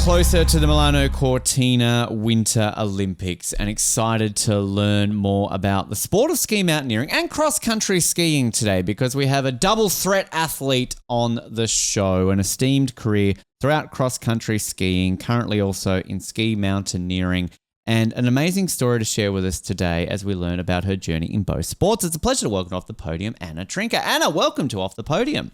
closer to the Milano Cortina Winter Olympics and excited to learn more about the sport of ski mountaineering and cross-country skiing today because we have a double threat athlete on the show, an esteemed career throughout cross-country skiing, currently also in ski mountaineering, and an amazing story to share with us today as we learn about her journey in both sports. It's a pleasure to welcome off the podium Anna Trnka. Anna, welcome to Off the Podium.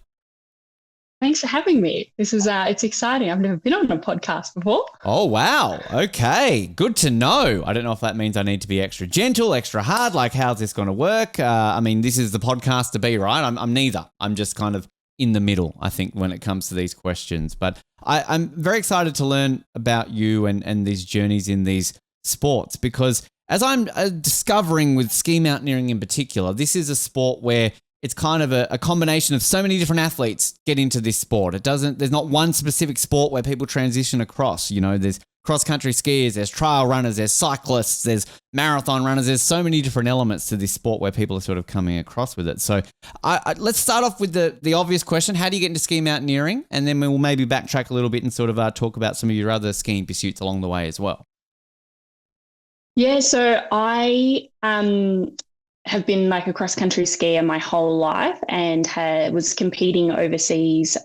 Thanks for having me. This is it's exciting. I've never been on a podcast before. Oh, wow. Okay. Good to know. I don't know if that means I need to be extra gentle, extra hard. Like, how's this going to work? I mean, this is the podcast to be, right? I'm neither. I'm just kind of in the middle, I think, when it comes to these questions. But I'm very excited to learn about you and these journeys in these sports because as I'm discovering with ski mountaineering in particular, this is a sport where it's kind of a combination of so many different athletes get into this sport. There's not one specific sport where people transition across. You know, there's cross-country skiers, there's trail runners, there's cyclists, there's marathon runners. There's so many different elements to this sport where people are sort of coming across with it. So let's start off with the obvious question. How do you get into ski mountaineering? And then we'll maybe backtrack a little bit and sort of talk about some of your other skiing pursuits along the way as well. Yeah, so I have been like a cross-country skier my whole life and was competing overseas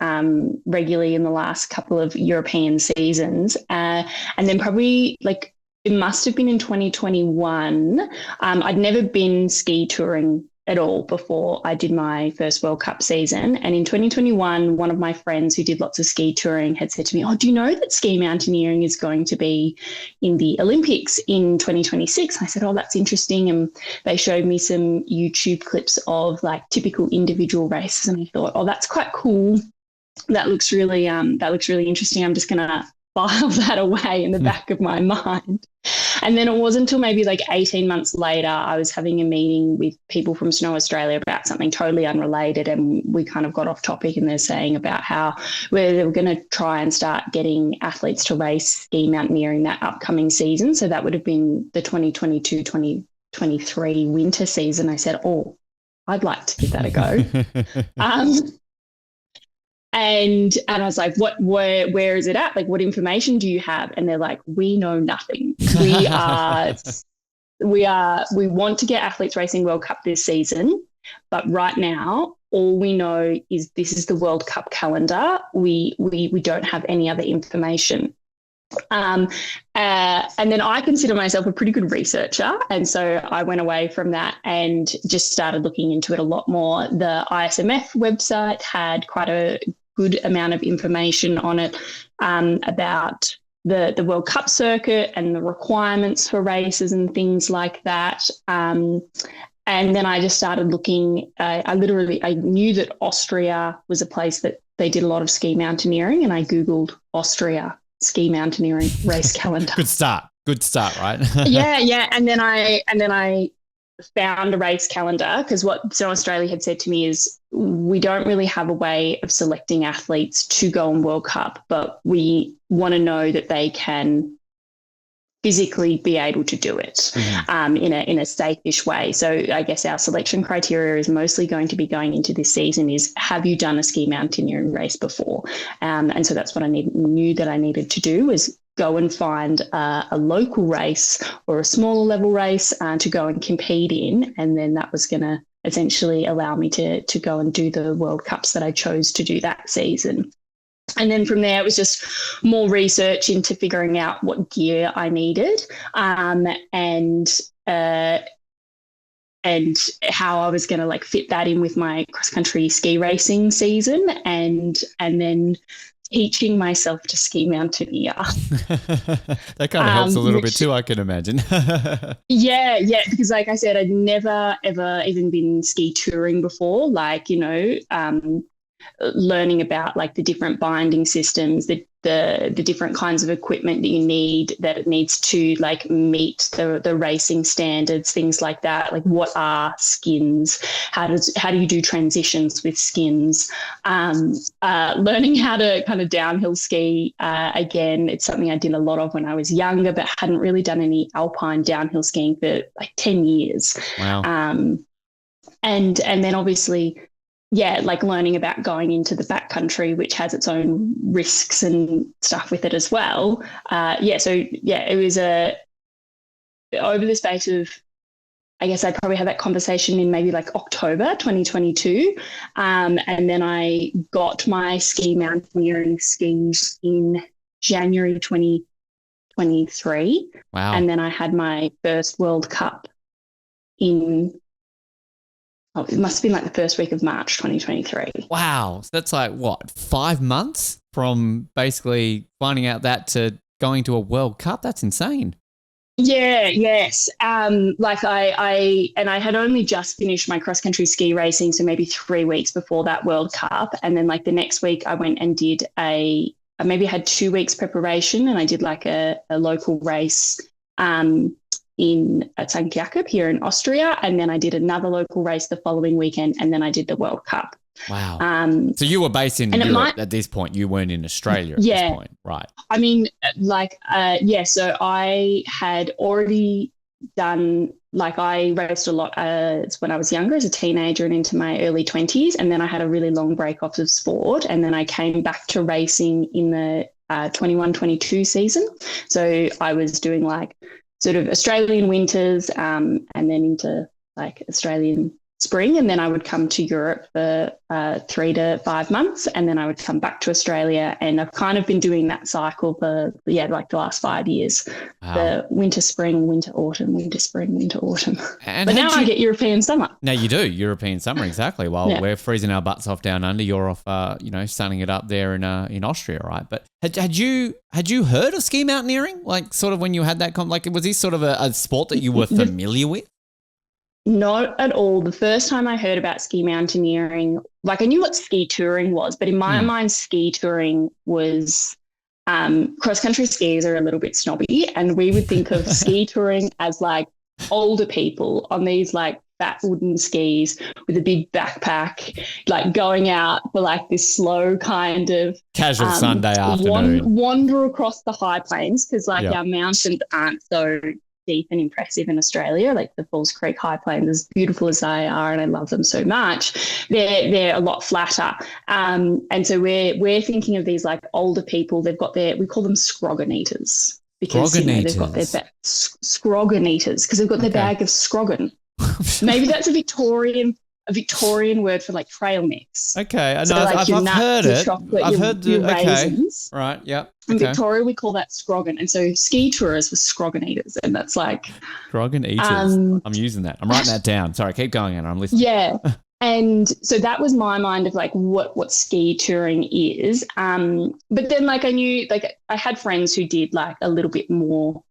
regularly in the last couple of European seasons. And then probably like it must have been in 2021. I'd never been ski touring at all before I did my first World Cup season. And in 2021, one of my friends who did lots of ski touring had said to me, "Oh, do you know that ski mountaineering is going to be in the Olympics in 2026? I said, "Oh, that's interesting." And they showed me some YouTube clips of like typical individual races. And I thought, "Oh, that's quite cool. That looks really interesting. I'm just going to file that away in the back of my mind." And then it wasn't until maybe like 18 months later, I was having a meeting with people from Snow Australia about something totally unrelated. And we kind of got off topic and they're saying about how they were going to try and start getting athletes to race ski mountaineering that upcoming season. So that would have been the 2022-2023 winter season. I said, "Oh, I'd like to give that a go." And I was like, where is it at? Like, what information do you have? And they're like, "We know nothing. We want to get athletes racing World Cup this season. But right now, all we know is this is the World Cup calendar. We don't have any other information." And then I consider myself a pretty good researcher. And so I went away from that and just started looking into it a lot more. The ISMF website had quite a good amount of information on it about the World Cup circuit and the requirements for races and things like that. And then I just started looking. I knew that Austria was a place that they did a lot of ski mountaineering, and I Googled Austria ski mountaineering race calendar. Good start, right? Yeah. And then I found a race calendar because what South Australia had said to me is we don't really have a way of selecting athletes to go on World Cup, but we want to know that they can physically be able to do it in a safe-ish way. So I guess our selection criteria is mostly going to be going into this season is, have you done a ski mountaineering race before? And so that's what I knew that I needed to do was go and find a local race or a smaller level race to go and compete in. And then that was going to essentially allow me to go and do the World Cups that I chose to do that season. And then from there, it was just more research into figuring out what gear I needed and how I was going to like fit that in with my cross-country ski racing season and then teaching myself to ski mountaineer. That kind of helps a little bit too, I can imagine. Yeah, because like I said, I'd never, ever even been ski touring before, like, learning about like the different binding systems, the different kinds of equipment that you need, that it needs to like meet the racing standards, things like that. Like, what are skins? How do you do transitions with skins? Learning how to kind of downhill ski. Again, it's something I did a lot of when I was younger, but hadn't really done any alpine downhill skiing for like 10 years. Wow. And then obviously yeah, like learning about going into the backcountry, which has its own risks and stuff with it as well. It was over the space of, I guess I probably had that conversation in maybe like October 2022. And then I got my ski mountaineering skis in January 2023. Wow. And then I had my first World Cup in, it must have been like the first week of March 2023. Wow. So that's like what, 5 months from basically finding out that to going to a World Cup? That's insane. Yeah, yes. I had only just finished my cross country ski racing, so maybe 3 weeks before that World Cup, and then like the next week I went and did I maybe had 2 weeks preparation, and I did like a local race in at St. Jakob here in Austria, and then I did another local race the following weekend, and then I did the World Cup. Wow. So you were based in Europe at this point. You weren't in Australia at this point. Right. I mean, so I had already done, like I raced a lot when I was younger as a teenager and into my early 20s. And then I had a really long break off of sport. And then I came back to racing in the 21-22 season. So I was doing like sort of Australian winters and then into like Australian spring, and then I would come to Europe for 3 to 5 months, and then I would come back to Australia, and I've kind of been doing that cycle for like the last 5 years. Wow. The winter, spring, winter, autumn, winter, spring, winter, autumn. But now I get European summer. Now you do European summer, exactly. While we're freezing our butts off down under, you're off, sunning it up there in Austria, right? But had you heard of ski mountaineering? Like sort of when you had that was this sort of a sport that you were familiar with? Not at all. The first time I heard about ski mountaineering, like I knew what ski touring was, but in my mind, ski touring was cross-country skiers are a little bit snobby, and we would think of ski touring as like older people on these like fat wooden skis with a big backpack, like going out for like this slow kind of casual Sunday afternoon wander across the high plains, because like our mountains aren't so deep and impressive in Australia. Like the Falls Creek High Plains, as beautiful as they are, and I love them so much, they're a lot flatter. And so we're thinking of these like older people. They've got we call them scroggin eaters, because they've got their scroggin eaters because they've got their bag of scroggin. Maybe that's a Victorian word for like trail mix. Okay, so like I've heard it. I've heard your raisins. Right, yeah. In Victoria, we call that scroggin. And so ski tourists were scroggin eaters. And that's like... Scroggin eaters. I'm using that. I'm writing that down. Sorry, keep going, Anna. I'm listening. Yeah. And so that was my mind of like what ski touring is. But then like I knew, like I had friends who did like a little bit more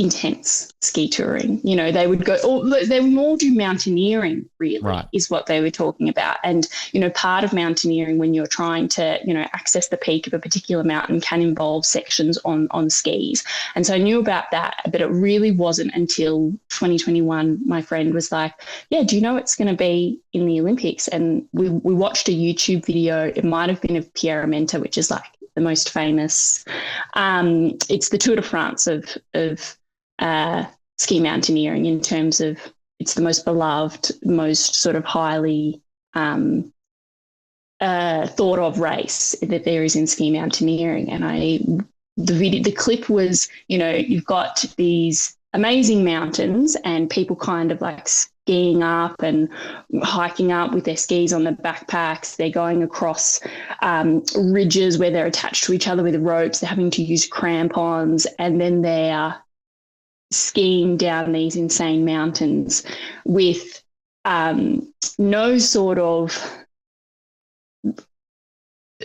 intense ski touring. You know, they would go, or they would more do mountaineering, really, is what they were talking about. And, you know, part of mountaineering when you're trying to, you know, access the peak of a particular mountain can involve sections on skis. And so I knew about that, but it really wasn't until 2021 my friend was like, yeah, do you know it's going to be in the Olympics? And we watched a YouTube video. It might have been of Pierre Armenta, which is like the most famous. It's the Tour de France of ski mountaineering, in terms of it's the most beloved, most sort of highly thought of race that there is in ski mountaineering. And the clip was, you know, you've got these amazing mountains and people kind of like skiing up and hiking up with their skis on the backpacks. They're going across ridges where they're attached to each other with ropes. They're having to use crampons, and then they're skiing down these insane mountains with no sort of,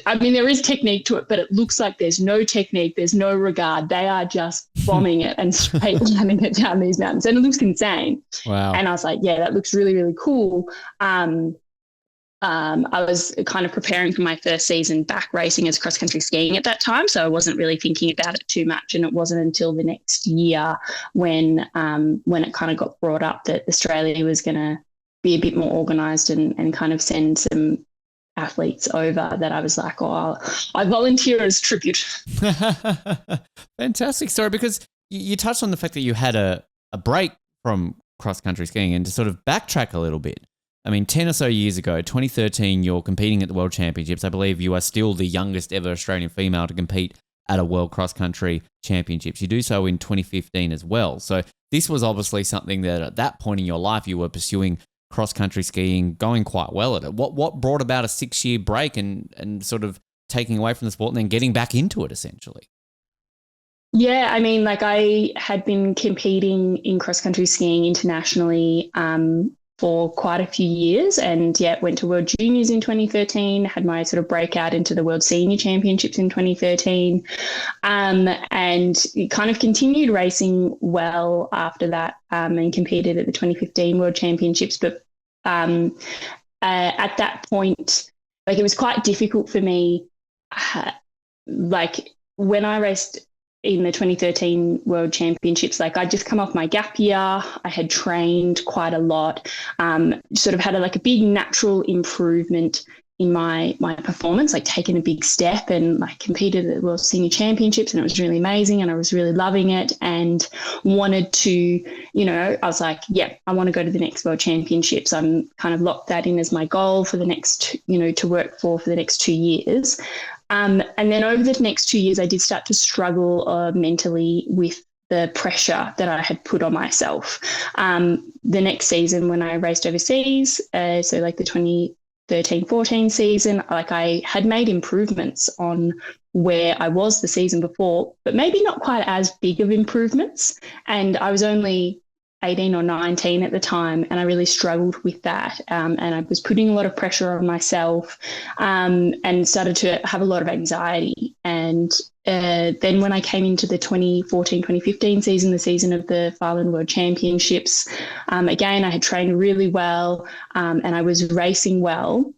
I mean, there is technique to it, but it looks like there's no technique, there's no regard. They are just bombing it and straight running it down these mountains, and it looks insane. Wow. And I was like, yeah, that looks really, really cool. I was kind of preparing for my first season back racing as cross-country skiing at that time, so I wasn't really thinking about it too much. And it wasn't until the next year when it kind of got brought up that Australia was going to be a bit more organised and kind of send some athletes over, that I was like, oh, I volunteer as tribute. Fantastic story, because you touched on the fact that you had a break from cross-country skiing. And to sort of backtrack a little bit, I mean, 10 or so years ago, 2013, you're competing at the World Championships. I believe you are still the youngest ever Australian female to compete at a World Cross-Country Championships. You do so in 2015 as well. So this was obviously something that at that point in your life, you were pursuing cross-country skiing, going quite well at it. What brought about a 6-year break and sort of taking away from the sport and then getting back into it, essentially? Yeah, I mean, like I had been competing in cross-country skiing internationally for quite a few years, and went to World Juniors in 2013, had my sort of breakout into the World Senior Championships in 2013, and kind of continued racing well after that, and competed at the 2015 World Championships. But at that point, like it was quite difficult for me, like when I raced in the 2013 World Championships, like I'd just come off my gap year. I had trained quite a lot, sort of had a big natural improvement in my performance, like taken a big step and like competed at the World Senior Championships, and it was really amazing and I was really loving it and wanted to, I was like, yeah, I want to go to the next World Championships. I'm kind of locked that in as my goal for the next, to work for the next 2 years. And then over the next 2 years, I did start to struggle mentally with the pressure that I had put on myself. The next season when I raced overseas, so like the 2013-14 season, like I had made improvements on where I was the season before, but maybe not quite as big of improvements. And I was only 18 or 19 at the time, and I really struggled with that. And I was putting a lot of pressure on myself, and started to have a lot of anxiety. And then when I came into the 2014-2015 season, the season of the Farland World Championships, again, I had trained really well, and I was racing well.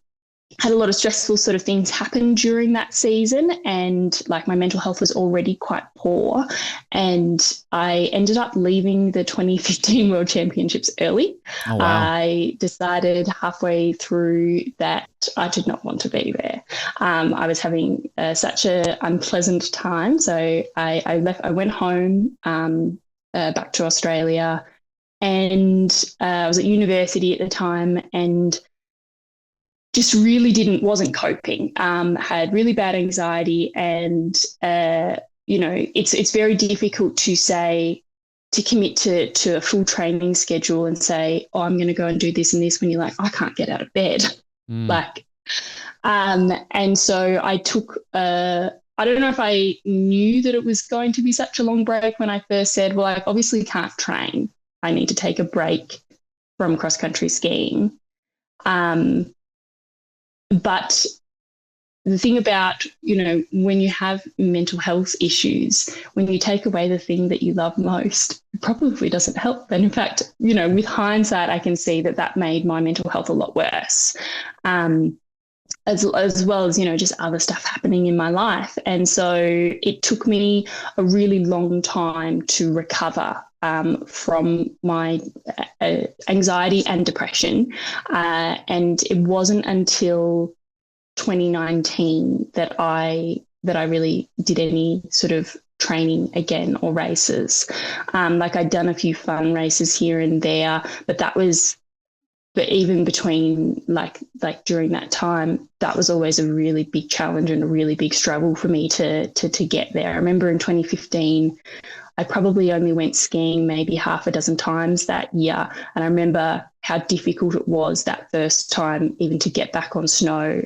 Had a lot of stressful sort of things happen during that season, and like my mental health was already quite poor, and I ended up leaving the 2015 World Championships early. Oh, wow. I decided halfway through that I did not want to be there. I was having such an unpleasant time, so I left. I went home back to Australia, and I was at university at the time, and just really wasn't coping, had really bad anxiety, and, it's very difficult to commit to a full training schedule and say, oh, I'm going to go and do this and this when you're like, I can't get out of bed. And so I took, I don't know if I knew that it was going to be such a long break when I first said, well, I obviously can't train. I need to take a break from cross-country skiing. But the thing about, when you have mental health issues, when you take away the thing that you love most, it probably doesn't help. And in fact, with hindsight, I can see that made my mental health a lot worse, as well as, just other stuff happening in my life. And so it took me a really long time to recover from my anxiety and depression. And it wasn't until 2019 that I really did any sort of training again or races. Like I'd done a few fun races here and there, but even between like during that time, that was always a really big challenge and a really big struggle for me to get there. I remember in 2015, I probably only went skiing maybe half a dozen times that year. And I remember how difficult it was that first time even to get back on snow,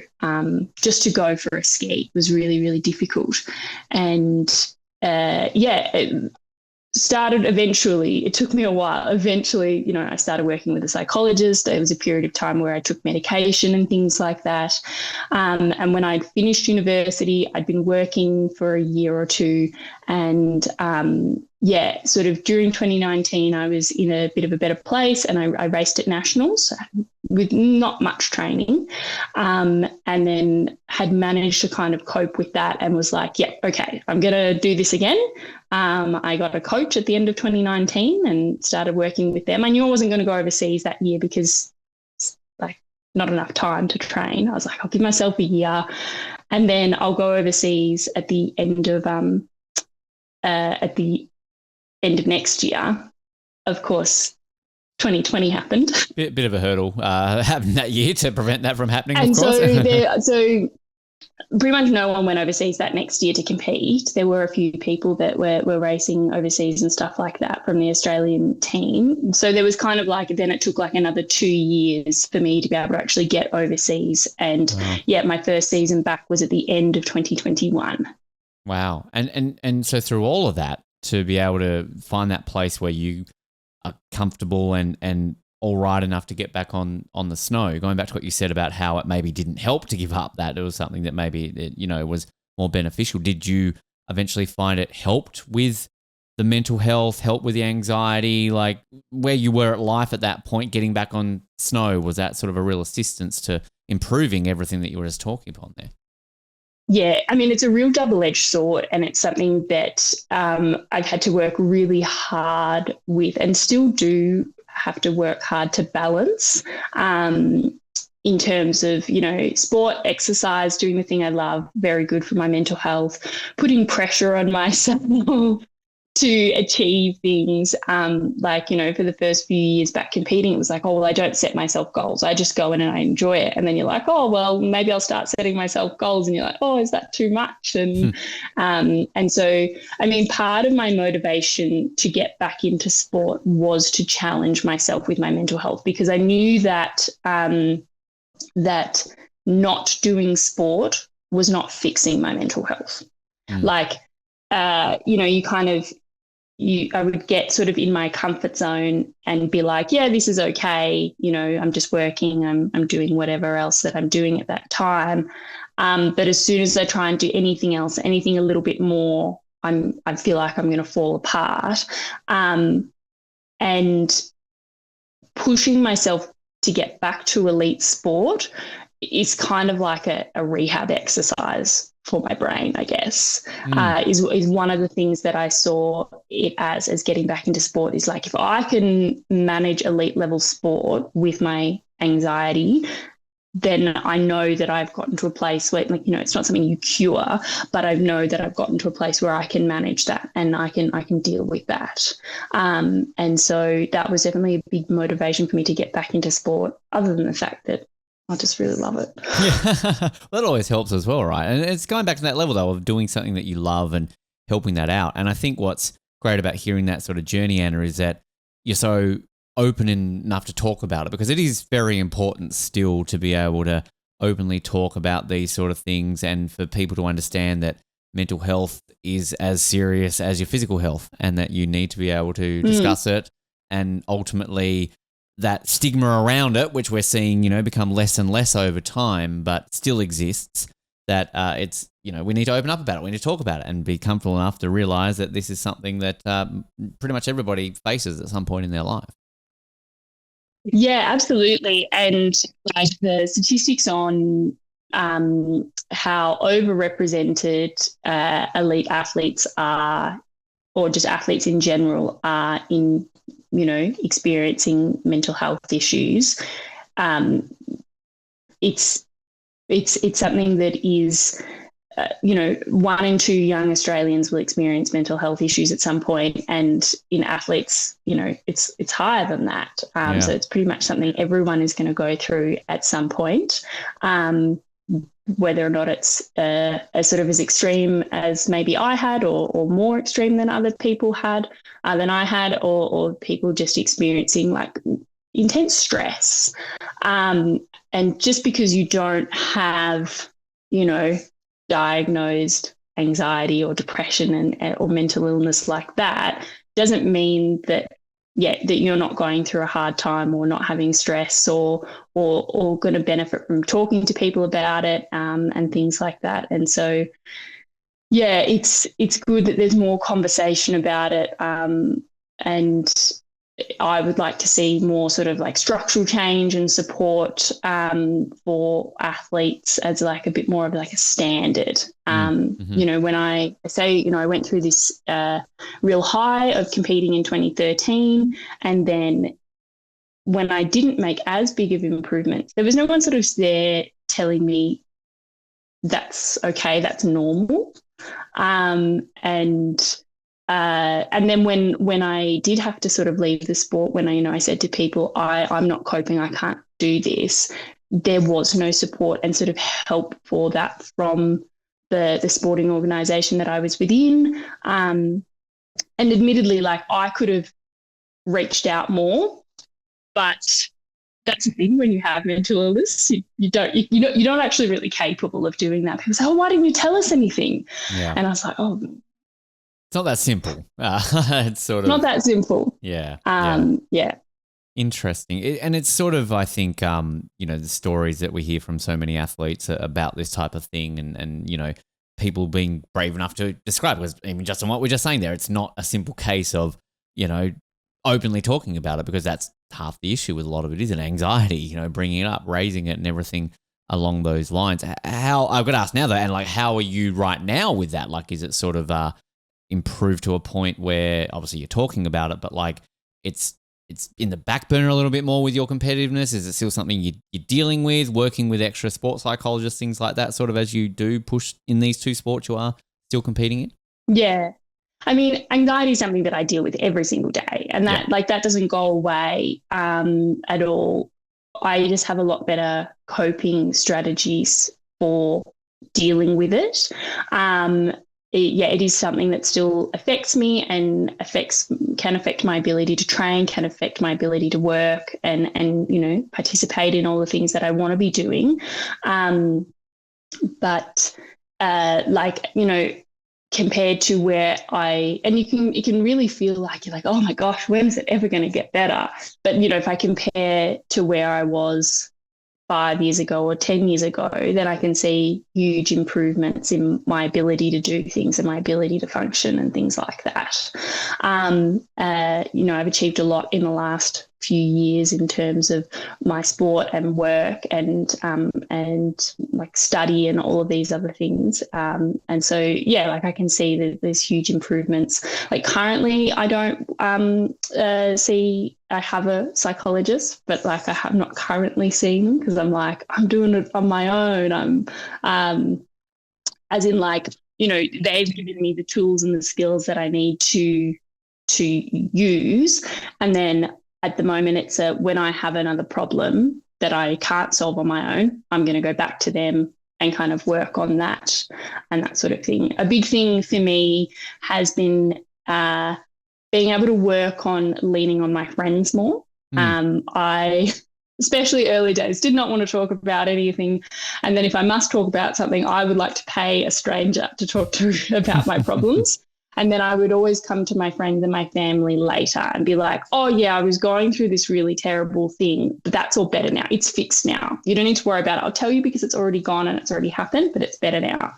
just to go for a ski was really, really difficult. And it started eventually. It took me a while. Eventually, I started working with a psychologist. There was a period of time where I took medication and things like that. And when I'd finished university, I'd been working for a year or two. And sort of during 2019, I was in a bit of a better place, and I raced at nationals with not much training, and then had managed to kind of cope with that and was like, yeah, okay, I'm going to do this again. I got a coach at the end of 2019 and started working with them. I knew I wasn't going to go overseas that year because not enough time to train. I was like, I'll give myself a year and then I'll go overseas at the end of next year. Of course, 2020 happened. Bit of a hurdle happened that year to prevent that from happening, And of course. so pretty much no one went overseas that next year to compete. There were a few people that were racing overseas and stuff like that from the Australian team. So there was kind of like, then it took like another 2 years for me to be able to actually get overseas. And Wow. yeah, my first season back was at the end of 2021. Wow. And so through all of that, to be able to find that place where you are comfortable and all right enough to get back on the snow, going back to what you said about how it maybe didn't help to give up, that it was something that maybe it was more beneficial. Did you eventually find it helped with the mental health, help with the anxiety, like where you were at life at that point, getting back on snow? Was that sort of a real assistance to improving everything that you were just talking about there? Yeah, I mean, it's a real double-edged sword, and it's something that I've had to work really hard with and still do have to work hard to balance in terms of, sport, exercise, doing the thing I love, very good for my mental health, putting pressure on myself to achieve things. For the first few years back competing, it was like, oh, well, I don't set myself goals. I just go in and I enjoy it. And then you're like, oh, well, maybe I'll start setting myself goals. And you're like, oh, is that too much? And so, I mean, part of my motivation to get back into sport was to challenge myself with my mental health, because I knew that that not doing sport was not fixing my mental health. I would get sort of in my comfort zone and be like, yeah, this is okay. I'm just working. I'm doing whatever else that I'm doing at that time. But as soon as I try and do anything else, anything a little bit more, I feel like I'm going to fall apart. And pushing myself to get back to elite sport is kind of like a rehab exercise for my brain, I guess, is one of the things that I saw it as getting back into sport. Is like, if I can manage elite level sport with my anxiety, then I know that I've gotten to a place where, it's not something you cure, but I know that I've gotten to a place where I can manage that and I can deal with that. And so that was definitely a big motivation for me to get back into sport, other than the fact that I just really love it. Yeah, that always helps as well, right? And it's going back to that level, though, of doing something that you love and helping that out. And I think what's great about hearing that sort of journey, Anna, is that you're so open enough to talk about it, because it is very important still to be able to openly talk about these sort of things, and for people to understand that mental health is as serious as your physical health, and that you need to be able to discuss it. And ultimately, that stigma around it, which we're seeing, become less and less over time, but still exists, that it's, we need to open up about it. We need to talk about it and be comfortable enough to realize that this is something that pretty much everybody faces at some point in their life. Yeah, absolutely. And like the statistics on how overrepresented elite athletes are, or just athletes in general are in, experiencing mental health issues. It's something that is, 1 in 2 young Australians will experience mental health issues at some point, and in athletes, it's higher than that. So it's pretty much something everyone is going to go through at some point. Whether or not it's as sort of as extreme as maybe I had, or more extreme than other people had, than I had, or people just experiencing like intense stress. And just because you don't have, diagnosed anxiety or depression or mental illness like that, doesn't mean that you're not going through a hard time, or not having stress, or going to benefit from talking to people about it, and things like that. And so, yeah, it's good that there's more conversation about it. And I would like to see more sort of like structural change and support for athletes as like a bit more of like a standard. When I say, I went through this real high of competing in 2013, and then when I didn't make as big of improvements, there was no one sort of there telling me that's okay, that's normal. And and then when I did have to sort of leave the sport, when I said to people, I'm not coping, I can't do this, there was no support and sort of help for that from the sporting organisation that I was within. And admittedly, like I could have reached out more, but that's the thing when you have mental illness, you're not actually really capable of doing that. People say, "Oh, why didn't you tell us anything?" Yeah. And I was like, "Oh, it's not that simple." It's sort of not that simple. Yeah. Yeah. Interesting. And it's sort of, I think, the stories that we hear from so many athletes about this type of thing and people being brave enough to describe, because even just on what we're just saying there, it's not a simple case of, openly talking about it, because that's half the issue with a lot of it is an anxiety, bringing it up, raising it and everything along those lines. How, I've got to ask now though, and like, how are you right now with that? Like, is it sort of improved to a point where obviously you're talking about it, but like it's in the back burner a little bit more with your competitiveness? Is it still something you're dealing with, working with extra sports psychologists, things like that, sort of as you do push in these two sports you are still competing in? Yeah. I mean, anxiety is something that I deal with every single day, and that doesn't go away at all. I just have a lot better coping strategies for dealing with it. It is something that still affects me and can affect my ability to train, can affect my ability to work and participate in all the things that I want to be doing. But compared to where you can really feel like you're like, oh my gosh, when is it ever going to get better? But, if I compare to where I was 5 years ago or 10 years ago, then I can see huge improvements in my ability to do things and my ability to function and things like that. I've achieved a lot in the last few years in terms of my sport and work and like study and all of these other things. And so, I can see that there's huge improvements. Like currently I don't see I have a psychologist, but like I have not currently seen them because I'm like, I'm doing it on my own. As in like, they've given me the tools and the skills that I need to use. And then at the moment, it's when I have another problem that I can't solve on my own, I'm going to go back to them and kind of work on that and that sort of thing. A big thing for me has been being able to work on leaning on my friends more. I, especially early days, did not want to talk about anything. And then if I must talk about something, I would like to pay a stranger to talk to about my problems. And then I would always come to my friends and my family later and be like, oh, yeah, I was going through this really terrible thing, but that's all better now. It's fixed now. You don't need to worry about it. I'll tell you because it's already gone and it's already happened, but it's better now.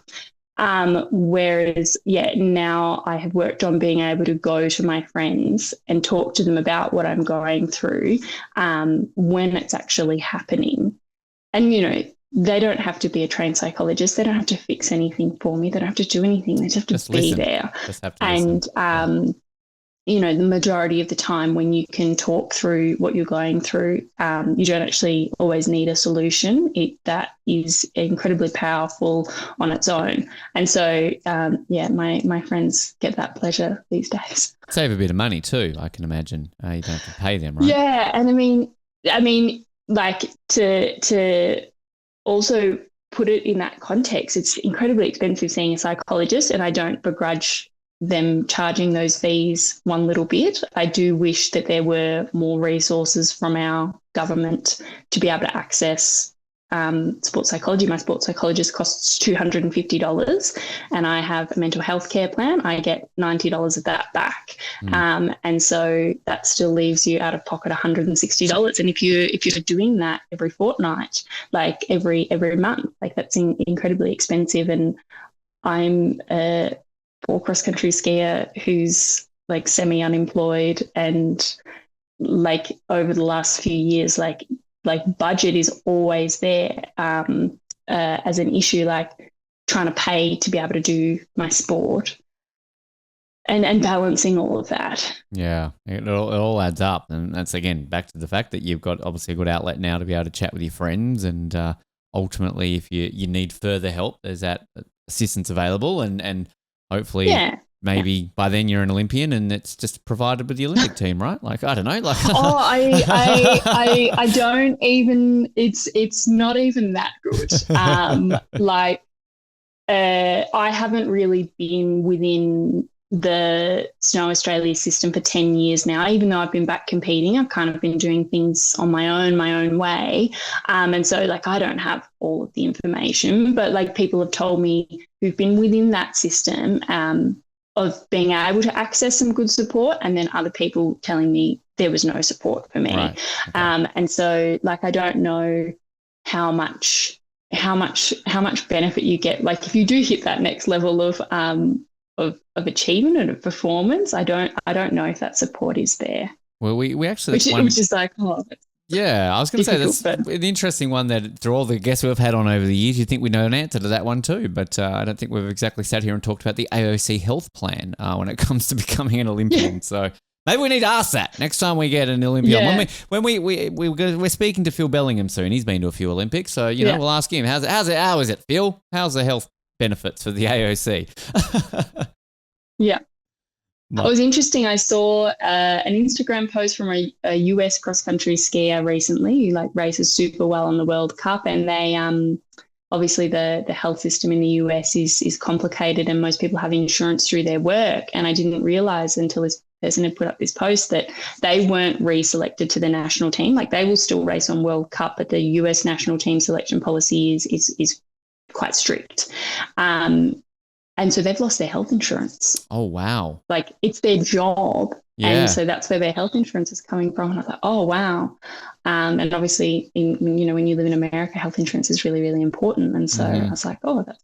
Whereas, now I have worked on being able to go to my friends and talk to them about what I'm going through when it's actually happening. And, they don't have to be a trained psychologist. They don't have to fix anything for me. They don't have to do anything. They just have to be there. Just have to listen. And, the majority of the time when you can talk through what you're going through, you don't actually always need a solution. That is incredibly powerful on its own. And so, my friends get that pleasure these days. Save a bit of money too, I can imagine. You don't have to pay them, right? Yeah, and I mean, like to also put it in that context, it's incredibly expensive seeing a psychologist, and I don't begrudge them charging those fees one little bit. I do wish that there were more resources from our government to be able to access sports psychology. My sports psychologist costs $250 and I have a mental health care plan. I get $90 of that back. And so that still leaves you out of pocket $160. And if you're doing that every fortnight, like every month, like that's incredibly expensive. And I'm a poor cross-country skier who's like semi-unemployed, and like over the last few years, like budget is always there as an issue, like trying to pay to be able to do my sport and balancing all of that. Yeah, it all adds up. And that's, again, back to the fact that you've got obviously a good outlet now to be able to chat with your friends, and ultimately if you need further help, there's that assistance available, and hopefully maybe by then you're an Olympian and it's just provided with the Olympic team, right? Like, I don't know. Like, Oh, I don't even. It's not even that good. I haven't really been within the Snow Australia system for 10 years now. Even though I've been back competing, I've kind of been doing things on my own way. And so like I don't have all of the information, but like people have told me who've been within that system of being able to access some good support, and then other people telling me there was no support for me. Right. Okay. And so like I don't know how much benefit you get. Like if you do hit that next level of achievement and of performance, I don't know if that support is there. Well, we actually which is like, oh, yeah, I was going to say that's but an interesting one that through all the guests we've had on over the years, you'd think we know an answer to that one too, but I don't think we've exactly sat here and talked about the AOC health plan when it comes to becoming an Olympian. Yeah. So maybe we need to ask that next time we get an Olympian. Yeah. When we're speaking to Phil Bellingham soon. He's been to a few Olympics, so you know we'll ask him how is it, Phil? How's the health benefits for the AOC? Yeah. It was interesting. I saw an Instagram post from a US cross-country skier recently who like races super well on the World Cup, and they obviously the health system in the US is complicated, and most people have insurance through their work. And I didn't realize until this person had put up this post that they weren't reselected to the national team. Like they will still race on World Cup, but the US national team selection policy is quite strict. And so they've lost their health insurance. Oh, wow. Like it's their job. Yeah. And so that's where their health insurance is coming from. And I thought, oh, wow. And obviously, when you live in America, health insurance is really, really important. And so I was like, oh, that's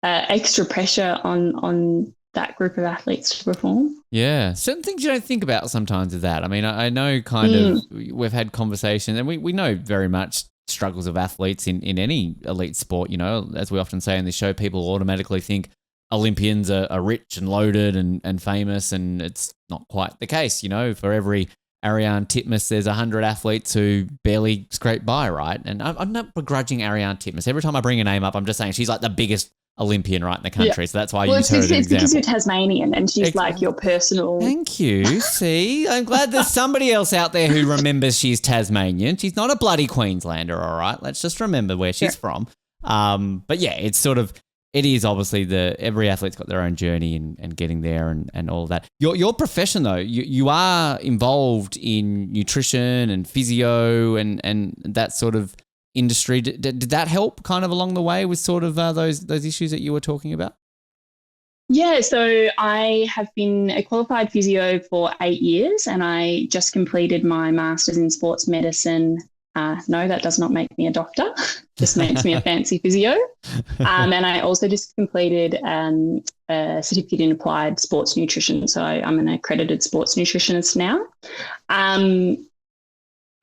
extra pressure on that group of athletes to perform. Yeah. Certain things you don't think about sometimes is that. I mean, I know kind of we've had conversations and we know very much struggles of athletes in any elite sport. You know, as we often say in this show, people automatically think Olympians are rich and loaded and famous, and it's not quite the case. You know, for every Ariane Titmus, there's 100 athletes who barely scrape by, right? And I'm not begrudging Ariane Titmus. Every time I bring a name up, I'm just saying she's like the biggest Olympian right in the country. Yeah. So that's why I use her as an example. Because you're Tasmanian and she's like your personal... Thank you. See, I'm glad there's somebody else out there who remembers she's Tasmanian. She's not a bloody Queenslander, all right? Let's just remember where she's from. But yeah, it's sort of... It is obviously every athlete's got their own journey and getting there and all of that. Your profession though, you are involved in nutrition and physio and that sort of industry. Did that help kind of along the way with sort of those issues that you were talking about? Yeah, so I have been a qualified physio for 8 years and I just completed my master's in sports medicine. No, that does not make me a doctor, just makes me a fancy physio. And I also just completed a certificate in applied sports nutrition. So I'm an accredited sports nutritionist now.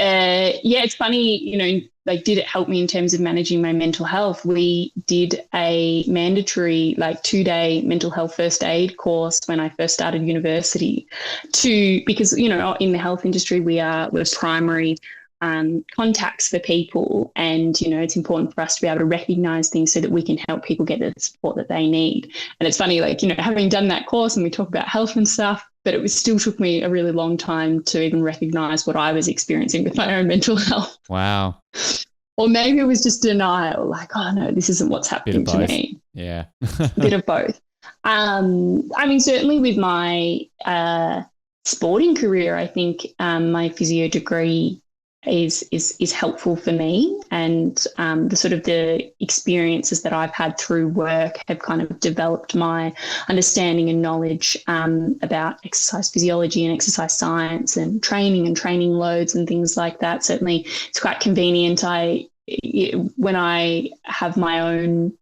It's funny, like, did it help me in terms of managing my mental health? We did a mandatory 2-day mental health first aid course when I first started university because, in the health industry, we're primary contacts for people. And, it's important for us to be able to recognise things so that we can help people get the support that they need. And it's funny, having done that course and we talk about health and stuff, but it still took me a really long time to even recognise what I was experiencing with my own mental health. Wow. Or maybe it was just denial, like, oh, no, this isn't what's happening to me. Yeah. A bit of both. Certainly with my sporting career, I think my physio degree is helpful for me, and the experiences that I've had through work have kind of developed my understanding and knowledge about exercise physiology and exercise science and training loads and things like that. Certainly it's quite convenient. When I have my own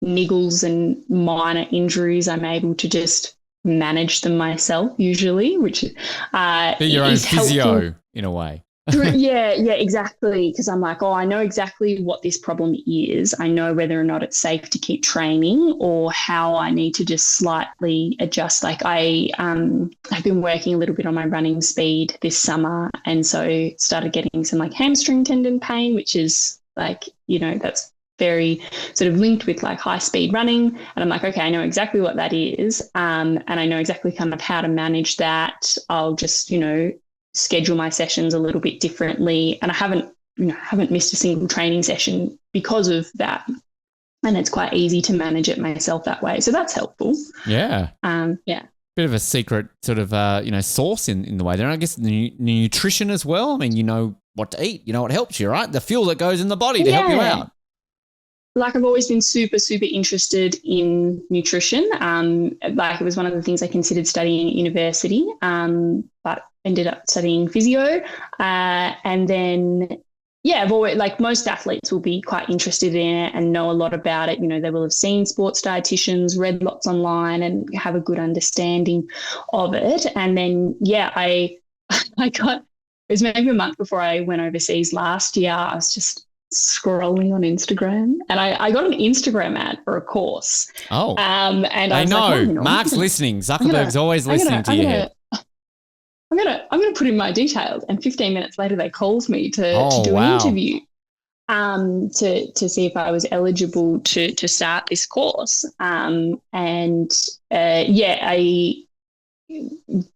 niggles and minor injuries, I'm able to just manage them myself usually, which be your own physio helpful. In a way. Yeah, exactly. Because I'm like, I know exactly what this problem is. I know whether or not it's safe to keep training or how I need to just slightly adjust. Like I've been working a little bit on my running speed this summer, and so started getting some hamstring tendon pain, which is that's very sort of linked with like high speed running. And I'm like, okay, I know exactly what that is. And I know exactly kind of how to manage that. I'll just, schedule my sessions a little bit differently. And I haven't missed a single training session because of that. And it's quite easy to manage it myself that way. So that's helpful. Yeah. Yeah. Bit of a secret sort of, sauce in the way there. And I guess the nutrition as well. I mean, you know what to eat. You know what helps you, right? The fuel that goes in the body to help you out. Like I've always been super, super interested in nutrition. Like it was one of the things I considered studying at university, but ended up studying physio. And then, I've always, like most athletes will be quite interested in it and know a lot about it. They will have seen sports dietitians, read lots online and have a good understanding of it. And then, I got, it was maybe a month before I went overseas last year. I was just scrolling on Instagram and I got an Instagram ad for a course. Oh. And I was know. Like, Mark's listening. Zuckerberg's always listening to you. I'm gonna put in my details. And 15 minutes later they called me to do an interview. To see if I was eligible to start this course.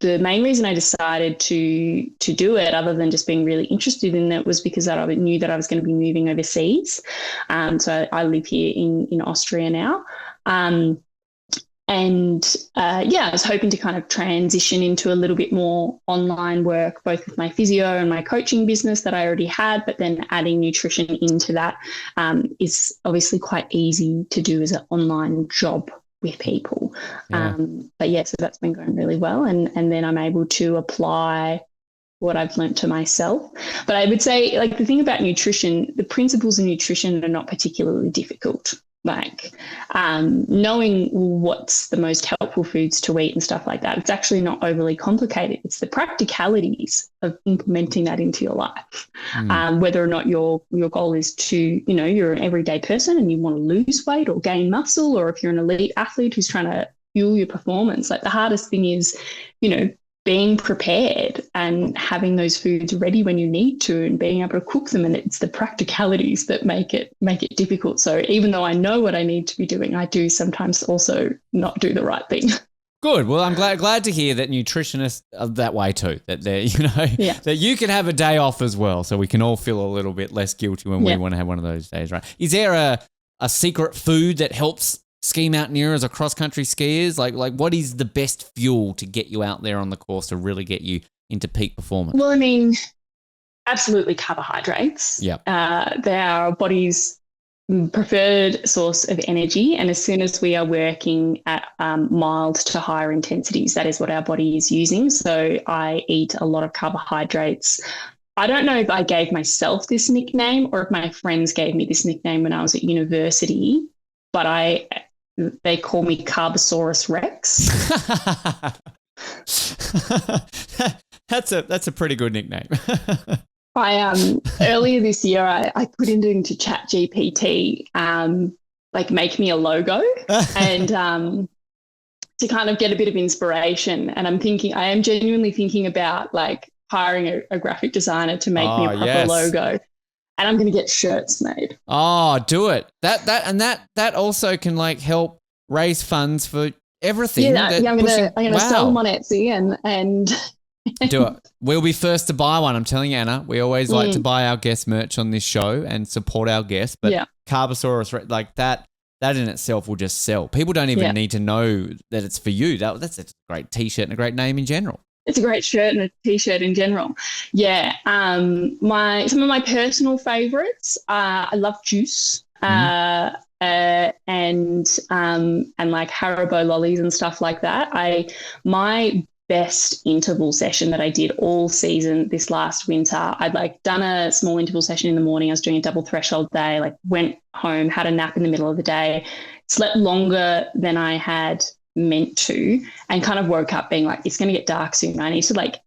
The main reason I decided to do it, other than just being really interested in it, was because I knew that I was going to be moving overseas. So I live here in Austria now. I was hoping to kind of transition into a little bit more online work, both with my physio and my coaching business that I already had, but then adding nutrition into that is obviously quite easy to do as an online job with people. Yeah. So that's been going really well. And then I'm able to apply what I've learned to myself. But I would say, like, the thing about nutrition, the principles of nutrition are not particularly difficult. Like knowing what's the most helpful foods to eat and stuff like that. It's actually not overly complicated. It's the practicalities of implementing that into your life. Whether or not your goal is to, you're an everyday person and you want to lose weight or gain muscle, or if you're an elite athlete who's trying to fuel your performance. Like the hardest thing is, being prepared and having those foods ready when you need to and being able to cook them. And it's the practicalities that make it difficult. So even though I know what I need to be doing, I do sometimes also not do the right thing. Good. Well, I'm glad to hear that nutritionists are that way too, that they're, that you can have a day off as well. So we can all feel a little bit less guilty when we want to have one of those days, right? Is there a secret food that helps ski mountaineers or cross-country skiers? Like what is the best fuel to get you out there on the course to really get you into peak performance? Well, I mean, absolutely carbohydrates. Yeah. They are our body's preferred source of energy. And as soon as we are working at mild to higher intensities, that is what our body is using. So I eat a lot of carbohydrates. I don't know if I gave myself this nickname or if my friends gave me this nickname when I was at university, but they call me Carbosaurus Rex. That's a pretty good nickname. I earlier this year I put it into ChatGPT, like make me a logo and to kind of get a bit of inspiration. And I am genuinely thinking about like hiring a graphic designer to make me a proper logo. And I'm going to get shirts made. Oh, do it. That also can like help raise funds for everything. Yeah, I'm going to sell them on Etsy and do it. We'll be first to buy one. I'm telling you, Anna. We always like to buy our guest merch on this show and support our guests. But Carbosaurus, like that in itself will just sell. People don't even need to know that it's for you. That's a great T-shirt and a great name in general. It's a great shirt and a T-shirt in general. Yeah. Some of my personal favorites, I love juice and like Haribo lollies and stuff like that. My best interval session that I did all season this last winter, I'd like done a small interval session in the morning. I was doing a double threshold day, like went home, had a nap in the middle of the day, slept longer than I had meant to, and kind of woke up being like, it's going to get dark soon. I need to like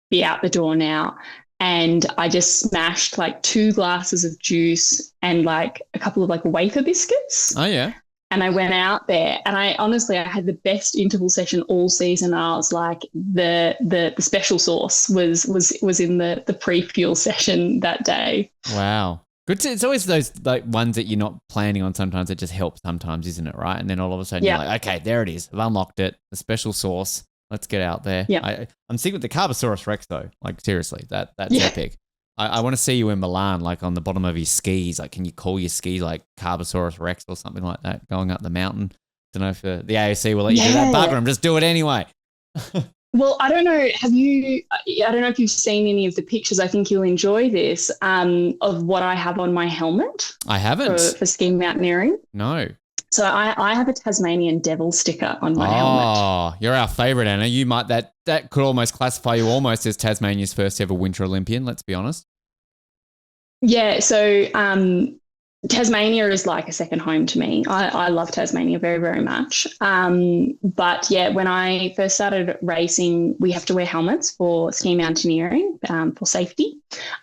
be out the door now. And I just smashed like 2 glasses of juice and like a couple of like wafer biscuits. Oh yeah. And I went out there and I had the best interval session all season. I was like, the special sauce was in the pre-fuel session that day. Wow. Good. It's always those like ones that you're not planning on. Sometimes it just helps. Sometimes, isn't it? Right. And then all of a sudden you're like, okay, there it is. I've unlocked it. The special sauce. Let's get out there. Yeah. I'm sick with the Carbosaurus Rex though. Like seriously, that's epic. I want to see you in Milan, like on the bottom of your skis. Like, can you call your skis like Carbosaurus Rex or something like that, going up the mountain? Don't know if the AOC will let you do that. Bugger them, just do it anyway. Well, I don't know. I don't know if you've seen any of the pictures. I think you'll enjoy this of what I have on my helmet. I haven't. For ski mountaineering. No. So I have a Tasmanian devil sticker on my helmet. Oh, you're our favourite, Anna. You might that could almost classify you almost as Tasmania's first ever Winter Olympian. Let's be honest. Yeah, so Tasmania is like a second home to me. I love Tasmania very, very much. But yeah, when I first started racing, we have to wear helmets for ski mountaineering for safety.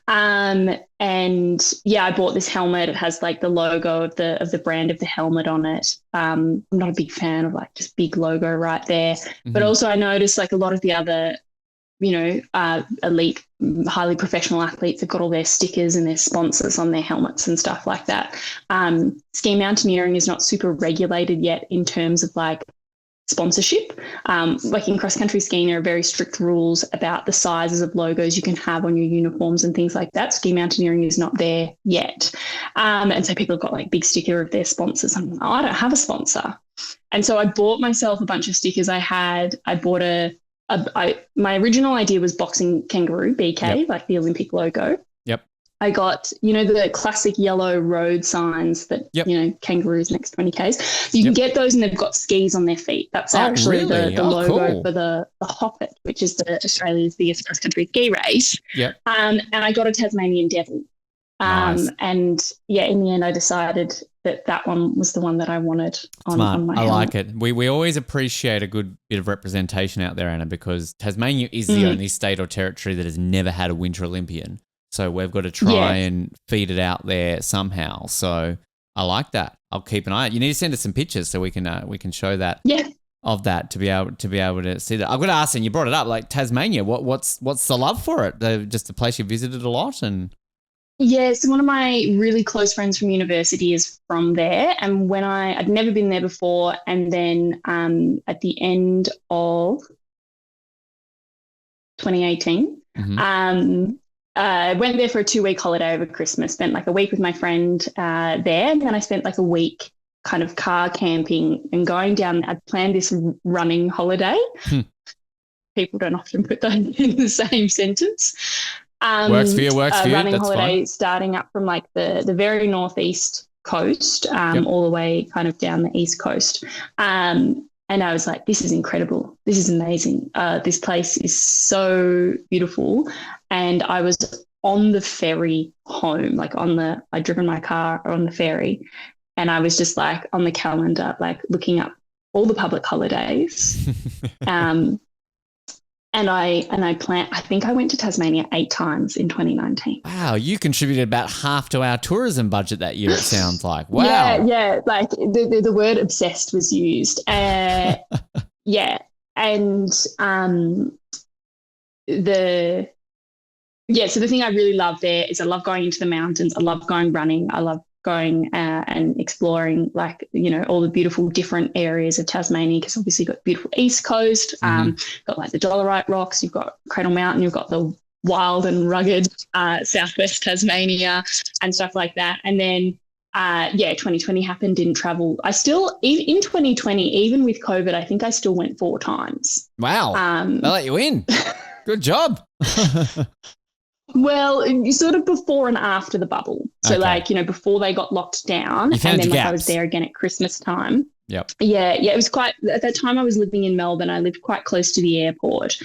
And yeah, I bought this helmet. It has like the logo of the brand of the helmet on it. I'm not a big fan of like just big logo right there. Mm-hmm. But also I noticed like a lot of the other elite, highly professional athletes have got all their stickers and their sponsors on their helmets and stuff like that. Ski mountaineering is not super regulated yet in terms of like sponsorship. Like in cross-country skiing, there are very strict rules about the sizes of logos you can have on your uniforms and things like that. Ski mountaineering is not there yet. And so people have got like big sticker of their sponsors. I'm like, oh, I don't have a sponsor. And so I bought myself a bunch of stickers. I bought my original idea was boxing kangaroo, BK, like the Olympic logo. Yep. I got, the classic yellow road signs that, kangaroos next 20Ks. You can get those and they've got skis on their feet. That's actually the logo for the Hoppet, which is Australia's biggest cross-country ski race. Yep. And I got a Tasmanian devil. Nice. And yeah, in the end, I decided that one was the one that I wanted on my helmet. I like it. We always appreciate a good bit of representation out there, Anna, because Tasmania is the only state or territory that has never had a Winter Olympian. So we've got to try and feed it out there somehow. So I like that. I'll keep an eye out. You need to send us some pictures so we can show that. Yeah. Of that to be able to see that. I've got to ask, and you brought it up, like Tasmania. What's the love for it? Just a place you visited a lot and. Yeah, so one of my really close friends from university is from there. And when I'd never been there before. And then at the end of 2018, I went there for a 2-week holiday over Christmas, spent like a week with my friend there. And then I spent like a week kind of car camping and going down. I'd planned this running holiday. People don't often put that in the same sentence. Works for you. Running That's holiday fine. Starting up from like the very northeast coast, all the way kind of down the east coast. And I was like, this is incredible. This is amazing. This place is so beautiful. And I was on the ferry home, I'd driven my car on the ferry, and I was just like on the calendar, like looking up all the public holidays. And I think I went to Tasmania 8 times in 2019. Wow, you contributed about half to our tourism budget that year, it sounds like. Wow. Yeah, like the word obsessed was used. Yeah. And so the thing I really love there is I love going into the mountains. I love going running. I love going and exploring all the beautiful different areas of Tasmania, because obviously you've got the beautiful east coast, got like the Dolomite Rocks, you've got Cradle Mountain, you've got the wild and rugged southwest Tasmania and stuff like that. And then 2020 happened, didn't travel. I still, in 2020, even with COVID, I think I still went 4 times. Wow. They let you in. Good job. Well, sort of before and after the bubble. So before they got locked down, and then I was there again at Christmas time. Yep. Yeah. It was quite, at that time I was living in Melbourne. I lived quite close to the airport.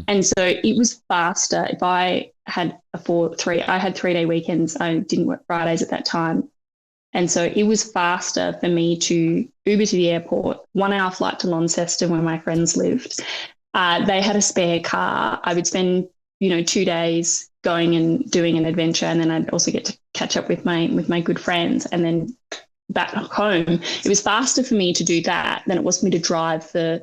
And so it was faster. If I had I had 3-day weekends. I didn't work Fridays at that time. And so it was faster for me to Uber to the airport, 1-hour flight to Launceston where my friends lived. They had a spare car. I would spend, 2 days going and doing an adventure, and then I'd also get to catch up with my good friends, and then back home. It was faster for me to do that than it was for me to drive for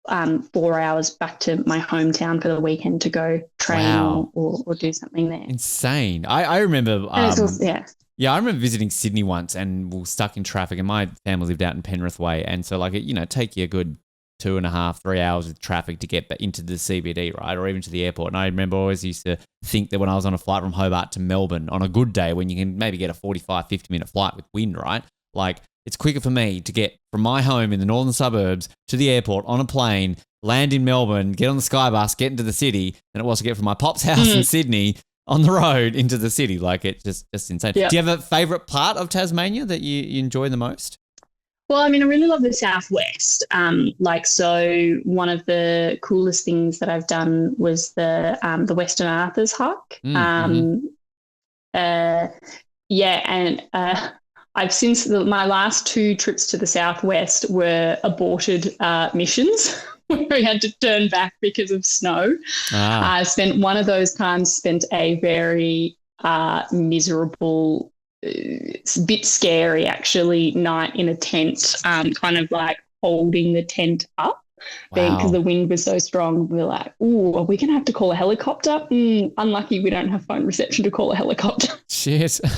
4 hours back to my hometown for the weekend to go train Wow. or do something there. Insane. I remember. And it's also, yeah. Yeah, I remember visiting Sydney once and we were stuck in traffic, and my family lived out in Penrith Way, and so like take you a good 2.5, 3 hours with traffic to get back into the CBD, right, or even to the airport. And I remember I always used to think that when I was on a flight from Hobart to Melbourne on a good day, when you can maybe get a 45, 50-minute flight with wind, right, like it's quicker for me to get from my home in the northern suburbs to the airport on a plane, land in Melbourne, get on the Skybus, get into the city, than it was to get from my pop's house in Sydney on the road into the city. Like it's just insane. Yep. Do you have a favourite part of Tasmania that you enjoy the most? Well, I mean, I really love the southwest. So one of the coolest things that I've done was the Western Arthur's hike. I've since my last 2 trips to the southwest were aborted missions. We had to turn back because of snow. I spent one of those times a very miserable, it's a bit scary actually, night in a tent, kind of like holding the tent up because the wind was so strong. We were like, "Ooh, are we going to have to call a helicopter?" Unlucky we don't have phone reception to call a helicopter. Shit. So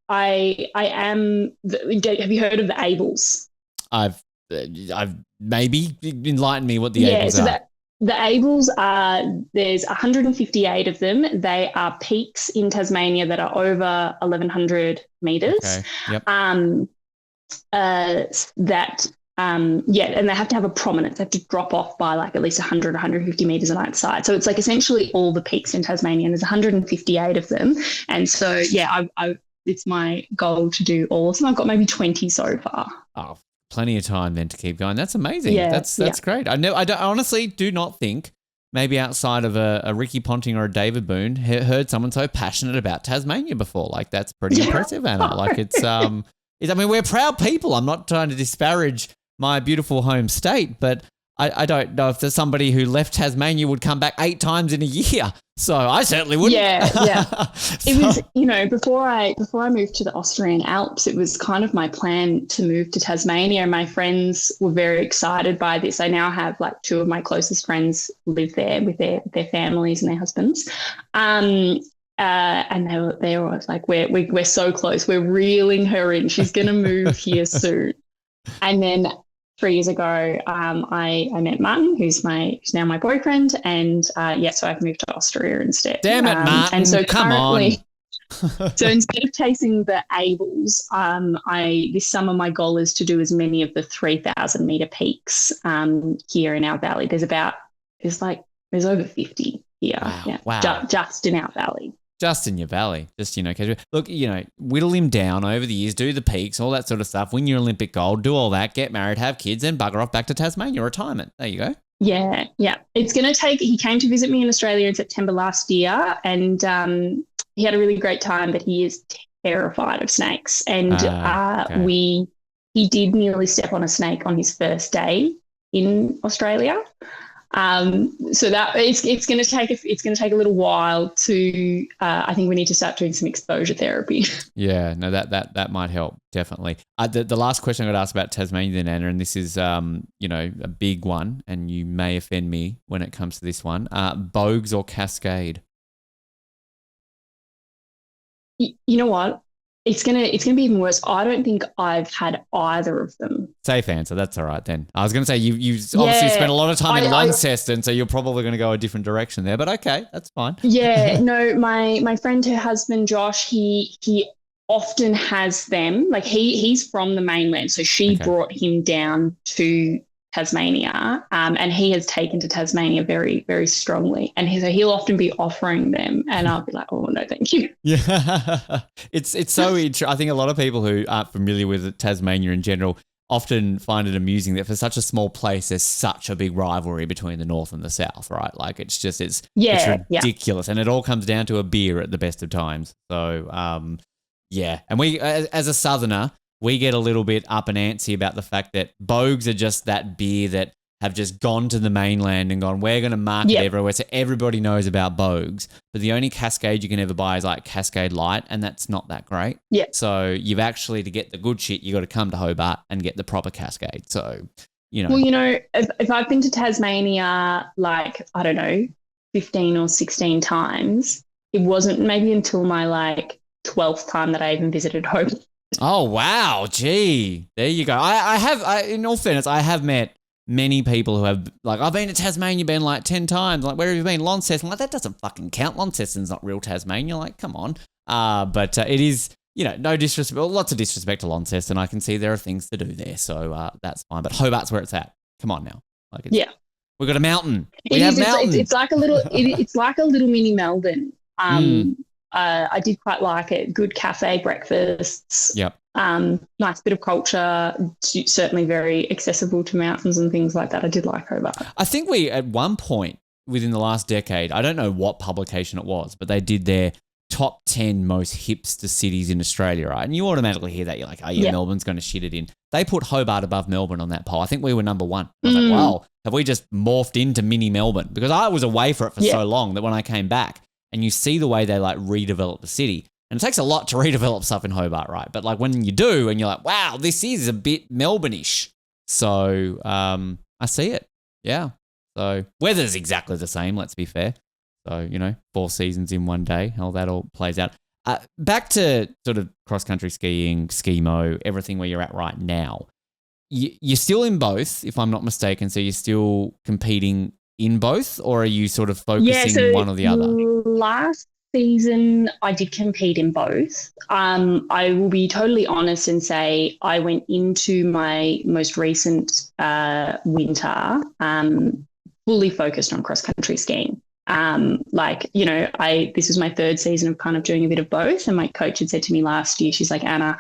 I am. Have you heard of the Ables? I've maybe enlighten me what the Ables are. The Ables are, there's 158 of them. They are peaks in Tasmania that are over 1,100 metres. Okay. Yep. And they have to have a prominence. They have to drop off by like at least 100, 150 metres on either side. So it's like essentially all the peaks in Tasmania, and there's 158 of them. And so, it's my goal to do all of them. I've got maybe 20 so far. Oh, plenty of time then to keep going. That's amazing. Yeah, that's great. I honestly do not think, maybe outside of a Ricky Ponting or a David Boone, heard someone so passionate about Tasmania before. Like that's pretty impressive, Anna. Like it's I mean, we're proud people. I'm not trying to disparage my beautiful home state, but I don't know if there's somebody who left Tasmania would come back 8 times in a year. So I certainly wouldn't. Yeah. It was, before I moved to the Austrian Alps, it was kind of my plan to move to Tasmania. My friends were very excited by this. I now have like 2 of my closest friends live there with their families and their husbands. And they were like, we're so close. We're reeling her in. She's going to move here soon. And then 3 years ago, I met Martin, who's now my boyfriend, and so I've moved to Austria instead. Damn it, Martin! And so come on. So instead of chasing the Ables, this summer my goal is to do as many of the 3,000 metre peaks here in our valley. There's over 50 here. Wow. Just in our valley. Just in your valley, look, whittle him down over the years, do the peaks, all that sort of stuff, win your Olympic gold, do all that, get married, have kids, and bugger off back to Tasmania, retirement. There you go. Yeah. It's going to take, he came to visit me in Australia in September last year, and he had a really great time, but he is terrified of snakes. And he did nearly step on a snake on his first day in Australia. So that it's going to take a little while to. I think we need to start doing some exposure therapy. Yeah, no, that might help definitely. The last question I got asked about Tasmania, then, Anna, and this is a big one, and you may offend me when it comes to this one. Bogues or Cascade? You know what? It's gonna be even worse. I don't think I've had either of them. Safe answer. That's all right then. I was going to say you obviously spent a lot of time in Launceston, so you're probably going to go a different direction there. But okay, that's fine. Yeah, no, my friend, her husband Josh, he often has them. Like he's from the mainland, so she brought him down to Tasmania, and he has taken to Tasmania very, very strongly. And he'll often be offering them, and I'll be like, "Oh no, thank you." Yeah, it's so interesting. I think a lot of people who aren't familiar with Tasmania in general often find it amusing that for such a small place, there's such a big rivalry between the north and the south, right? Like it's ridiculous, and it all comes down to a beer at the best of times. So, and we, as a southerner, we get a little bit up and antsy about the fact that Bogues are just that beer that have just gone to the mainland and gone, we're going to market everywhere so everybody knows about Bogues. But the only Cascade you can ever buy is like Cascade Light, and that's not that great. Yeah. So you've actually, to get the good shit, you got to come to Hobart and get the proper Cascade. So, you know. Well, if I've been to Tasmania, like, I don't know, 15 or 16 times, it wasn't maybe until my like 12th time that I even visited Hobart. Oh, wow. Gee, there you go. In all fairness, I have met many people who have, like, I've been to Tasmania, been like 10 times. Like, where have you been? Launceston. I'm like, that doesn't fucking count. Launceston's not real Tasmania. Like, come on. But it is, no disrespect, well, lots of disrespect to Launceston. I can see there are things to do there. So that's fine. But Hobart's where it's at. Come on now. Like, we've got a mountain. It's like a little, it's like a little mini Melbourne. I did quite like it. Good cafe breakfasts. Yep. Nice bit of culture. Certainly very accessible to mountains and things like that. I did like Hobart. I think we, at one point within the last decade, I don't know what publication it was, but they did their top 10 most hipster cities in Australia, right? And you automatically hear that. You're like, oh, yeah, Melbourne's going to shit it in. They put Hobart above Melbourne on that poll. I think we were number one. I was like, wow, have we just morphed into mini Melbourne? Because I was away for it for so long that when I came back, and you see the way they like redevelop the city. And it takes a lot to redevelop stuff in Hobart, right? But like when you do and you're like, wow, this is a bit Melbourne-ish. So I see it. Yeah. So weather's exactly the same, let's be fair. So, 4 seasons in one day, how that all plays out. Back to sort of cross-country skiing, ski-mo, everything where you're at right now. You're still in both, if I'm not mistaken. So you're still competing in both, or are you sort of focusing one or the other? Last season, I did compete in both. I will be totally honest and say I went into my most recent winter fully focused on cross-country skiing. This was my third season of kind of doing a bit of both. And my coach had said to me last year, she's like, Anna,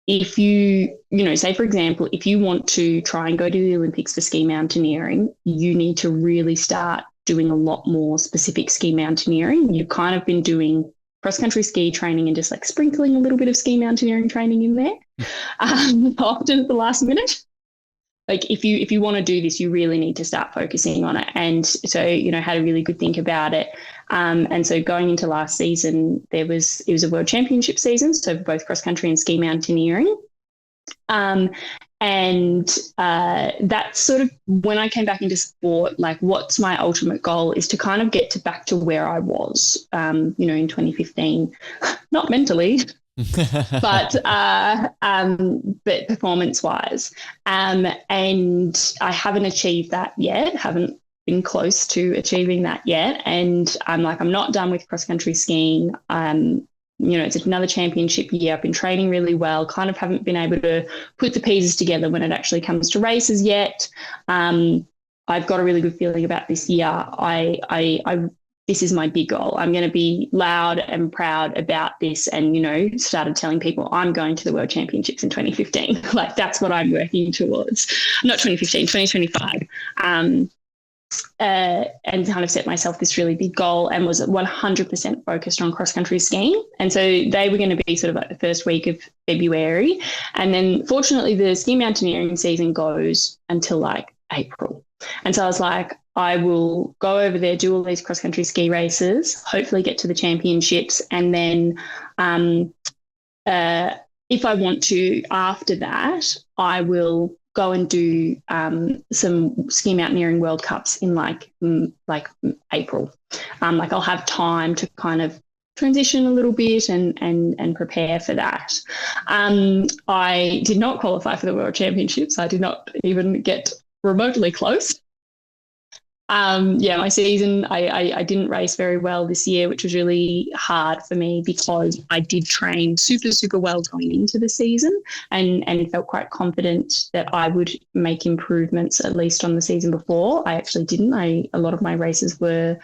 if you, say, for example, if you want to try and go to the Olympics for ski mountaineering, you need to really start doing a lot more specific ski mountaineering. You've kind of been doing cross-country ski training and just like sprinkling a little bit of ski mountaineering training in there, often at the last minute. Like if you want to do this, you really need to start focusing on it. And so, had a really good think about it. And so going into last season, it was a world championship season. So both cross country and ski mountaineering. That's sort of when I came back into sport, like what's my ultimate goal is to kind of get back to where I was, in 2015, not mentally, but performance wise. And I haven't achieved that yet, haven't been close to achieving that yet. And I'm not done with cross country skiing. It's another championship year. I've been training really well, kind of haven't been able to put the pieces together when it actually comes to races yet. I've got a really good feeling about this year. This is my big goal. I'm going to be loud and proud about this and, started telling people I'm going to the World Championships in 2015. Like that's what I'm working towards. Not 2015, 2025. And kind of set myself this really big goal and was 100% focused on cross-country skiing. And so they were going to be sort of like the first week of February. And then fortunately the ski mountaineering season goes until like April. And so I was like, I will go over there, do all these cross-country ski races, hopefully get to the championships. And then if I want to, after that, I will go and do some ski mountaineering World Cups in like April. I'll have time to kind of transition a little bit and prepare for that. I did not qualify for the World Championships. I did not even get remotely close. My season, I didn't race very well this year, which was really hard for me because I did train super, super well going into the season and felt quite confident that I would make improvements at least on the season before. I actually didn't. A lot of my races were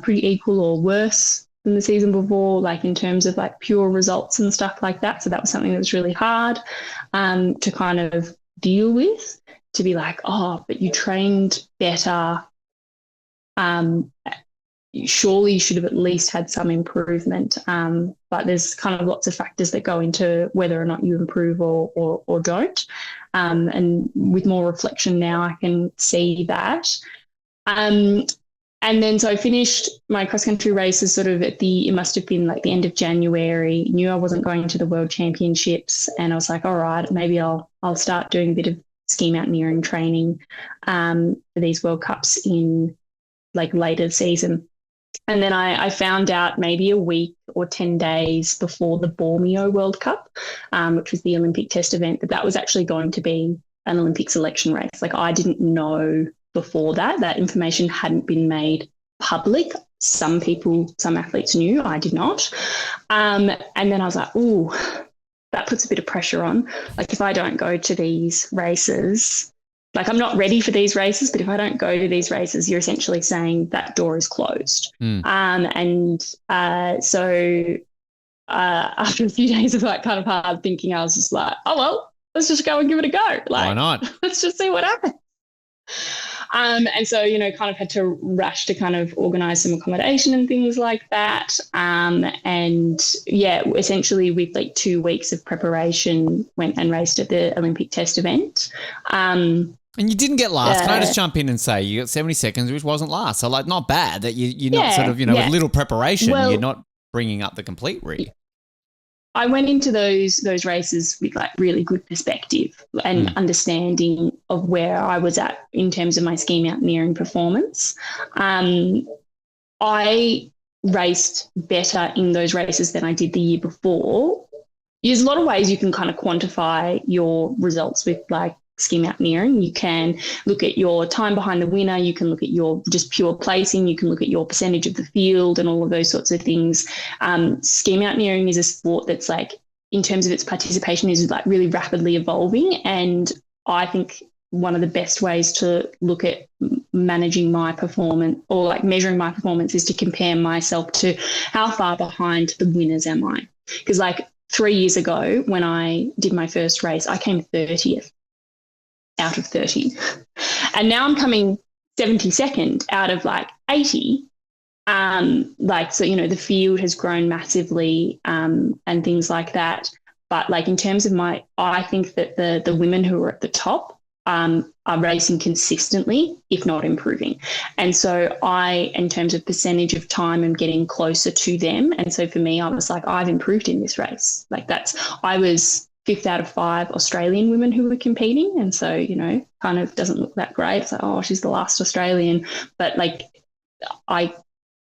pretty equal or worse than the season before, like in terms of like pure results and stuff like that. So that was something that was really hard to kind of deal with, to be like, oh, but you trained better. surely you should have at least had some improvement. But there's kind of lots of factors that go into whether or not you improve or don't. And with more reflection now, I can see that. And then so I finished my cross country races sort of it must have been like the end of January. Knew I wasn't going to the World Championships, and I was like, all right, maybe I'll start doing a bit of ski mountaineering training for these World Cups in like later season. And then I found out maybe a week or 10 days before the Bormio World Cup, which was the Olympic test event, that was actually going to be an Olympic selection race. Like I didn't know before that information hadn't been made public. Some athletes knew, I did not. And then I was like, ooh, that puts a bit of pressure on. Like if I don't go to these races, like I'm not ready for these races, but if I don't go to these races, you're essentially saying that door is closed. So after a few days of like kind of hard thinking, I was just like, oh, well, let's just go and give it a go. Like, why not? Let's just see what happens. And so, kind of had to rush to kind of organise some accommodation and things like that. And yeah, essentially with like 2 weeks of preparation, went and raced at the Olympic test event. And you didn't get last. Can I just jump in and say you got 70 seconds, which wasn't last. So like not bad that you're not sort of, with little preparation, you're not bringing up the complete rig. I went into those races with like really good perspective and understanding of where I was at in terms of my ski mountaineering performance. I raced better in those races than I did the year before. There's a lot of ways you can kind of quantify your results with like ski mountaineering. You can look at your time behind the winner. You can look at your just pure placing. You can look at your percentage of the field and all of those sorts of things. Ski mountaineering is a sport that's like, in terms of its participation, is like really rapidly evolving. And I think one of the best ways to look at managing my performance or like measuring my performance is to compare myself to how far behind the winners am I? Because like 3 years ago when I did my first race, I came 30th. Out of 30. And now I'm coming 72nd out of like 80. So, the field has grown massively and things like that. But like in terms of I think that the women who are at the top are racing consistently, if not improving. And so in terms of percentage of time, I'm getting closer to them. And so for me, I was like, I've improved in this race. Like I was 5th out of 5 Australian women who were competing. And so, kind of doesn't look that great. It's like, oh, she's the last Australian. But like,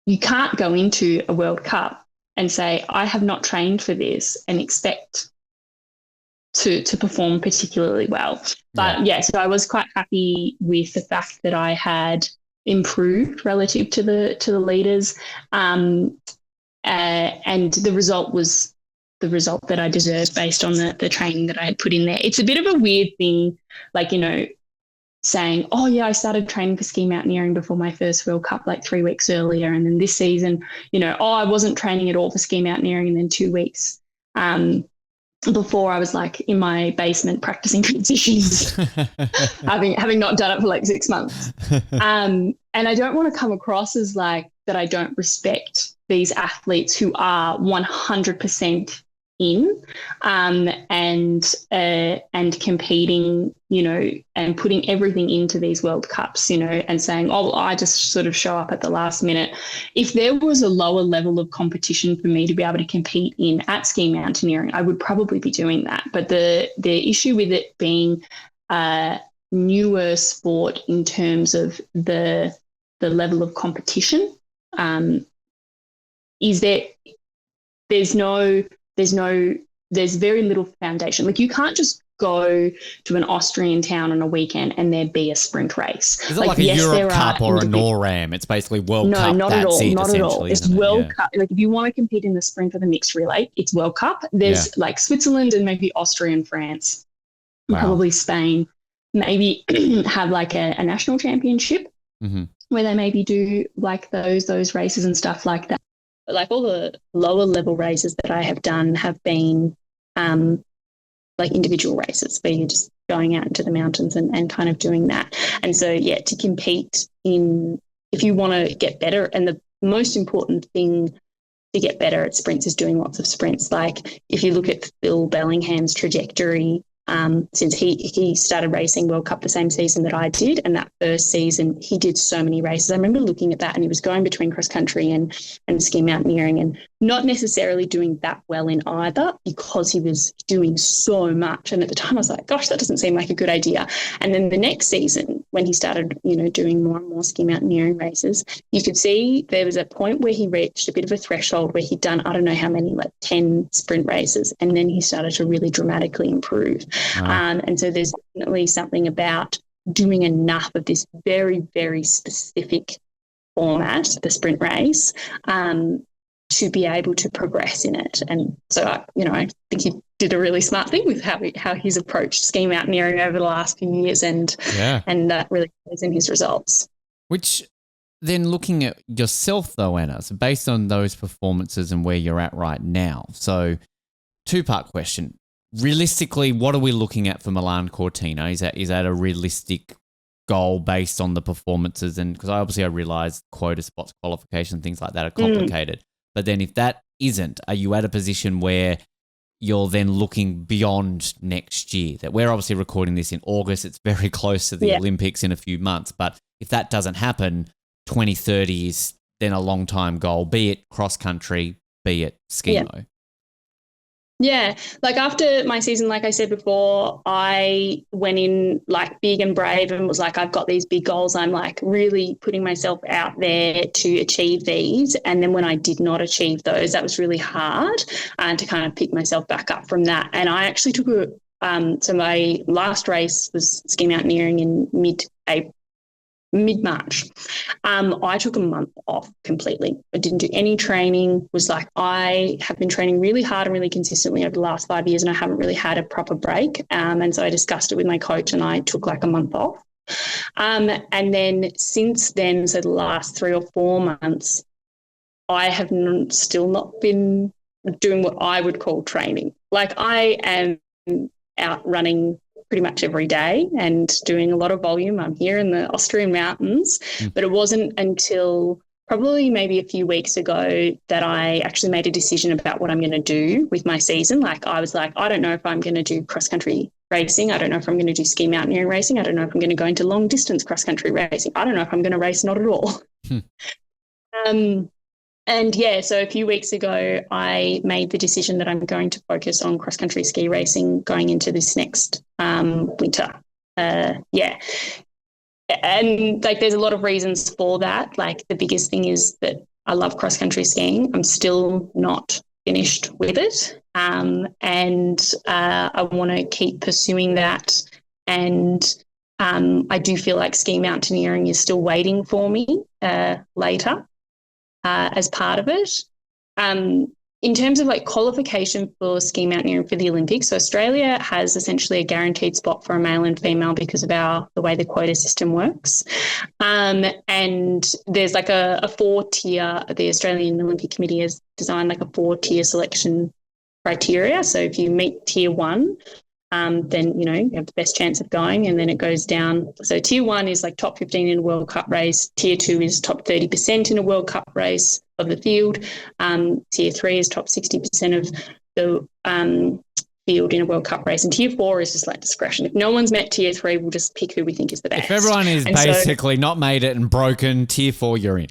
you can't go into a World Cup and say, I have not trained for this and expect to perform particularly well. But so I was quite happy with the fact that I had improved relative to the leaders. And the result was the result that I deserved based on the training that I had put in there. It's a bit of a weird thing, like, saying, oh, yeah, I started training for ski mountaineering before my first World Cup like 3 weeks earlier. And then this season, I wasn't training at all for ski mountaineering. And then 2 weeks before I was like in my basement practicing transitions, having not done it for like 6 months. And I don't want to come across as like that I don't respect these athletes who are 100% in and competing, and putting everything into these World Cups, and saying, oh, I just sort of show up at the last minute. If there was a lower level of competition for me to be able to compete in at ski mountaineering, I would probably be doing that. But the issue with it being a newer sport in terms of the level of competition is that there's very little foundation. Like you can't just go to an Austrian town on a weekend and there be a sprint race. Is it like a Europe Cup or a NORAM? It's basically World Cup. No, not at all. Not at all. It's World Cup. Like if you want to compete in the sprint or the mixed relay, it's World Cup. There's like Switzerland and maybe Austria and France, and probably Spain. Maybe have like a national championship where they maybe do like those races and stuff like that. But like all the lower level races that I have done have been like individual races where you're just going out into the mountains and kind of doing that. And so, to compete if you want to get better, and most important thing to get better at sprints is doing lots of sprints. Like if you look at Phil Bellingham's trajectory, since he started racing World Cup the same season that I did, and that first season he did so many races. I remember looking at that, and he was going between cross country and ski mountaineering, and not necessarily doing that well in either because he was doing so much. And at the time I was like, gosh, that doesn't seem like a good idea. And then the next season when he started, doing more and more ski mountaineering races, you could see there was a point where he reached a bit of a threshold where he'd done, I don't know how many, like 10 sprint races, and then he started to really dramatically improve. Wow. And so there's definitely something about doing enough of this very, very specific format, the sprint race, to be able to progress in it. And so, I think he did a really smart thing with how he's approached ski mountaineering over the last few years, and that really shows in his results. Which then looking at yourself though, Anna, so based on those performances and where you're at right now, so two-part question. Realistically, what are we looking at for Milan Cortina? Is that a realistic goal based on the performances? And because I realize quota spots, qualification, things like that are complicated. But then if that isn't, are you at a position where you're then looking beyond next year? That we're obviously recording this in August. It's very close to the Olympics in a few months. But if that doesn't happen, 2030 is then a long time goal, be it cross country, be it skimo. Yeah, like after my season, like I said before, I went in like big and brave and was like, I've got these big goals. I'm like really putting myself out there to achieve these. And then when I did not achieve those, that was really hard to kind of pick myself back up from that. And I actually took so my last race was ski mountaineering in mid-March. I took a month off completely. I didn't do any training. Was like, I have been training really hard and really consistently over the last 5 years, and I haven't really had a proper break. And so I discussed it with my coach, and I took like a month off. And then since then, so the last 3 or 4 months, I have still not been doing what I would call training. Like I am out running pretty much every day and doing a lot of volume. I'm here in the Austrian mountains, but it wasn't until probably maybe a few weeks ago that I actually made a decision about what I'm going to do with my season. Like I was like, I don't know if I'm going to do cross-country racing. I don't know if I'm going to do ski mountaineering racing. I don't know if I'm going to go into long-distance cross-country racing. I don't know if I'm going to race not at all. And so a few weeks ago, I made the decision that I'm going to focus on cross-country ski racing going into this next winter. And like there's a lot of reasons for that. Like the biggest thing is that I love cross-country skiing. I'm still not finished with it. And I want to keep pursuing that. And I do feel like ski mountaineering is still waiting for me later. As part of it. In terms of like qualification for ski mountaineering for the Olympics, so Australia has essentially a guaranteed spot for a male and female because of the way the quota system works. And there's like a 4-tier, the Australian Olympic Committee has designed like a 4-tier selection criteria. So if you meet tier 1, then, you have the best chance of going, and then it goes down. So tier 1 is like top 15 in a World Cup race. Tier 2 is top 30% in a World Cup race of the field. Tier 3 is top 60% of the field in a World Cup race. And tier 4 is just like discretion. If no one's met tier 3, we'll just pick who we think is the best. If everyone is basically not made it and broken, tier 4, you're in.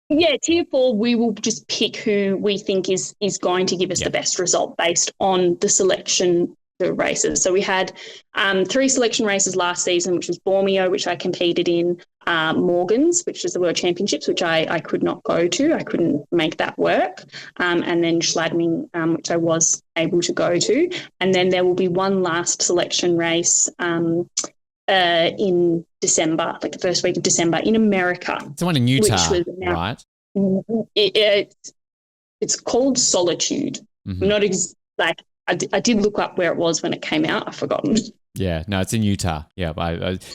Yeah, tier 4, we will just pick who we think is going to give us the best result based on the selection the races. So we had 3 selection races last season, which was Bormio, which I competed in, Morgan's, which is the World Championships, which I could not go to. I couldn't make that work. And then Schladming, which I was able to go to. And then there will be one last selection race in December, like the first week of December in America. It's the one in Utah, right? It's called Solitude. Mm-hmm. Not I did look up where it was when it came out. I've forgotten. Yeah, no, it's in Utah. Yeah,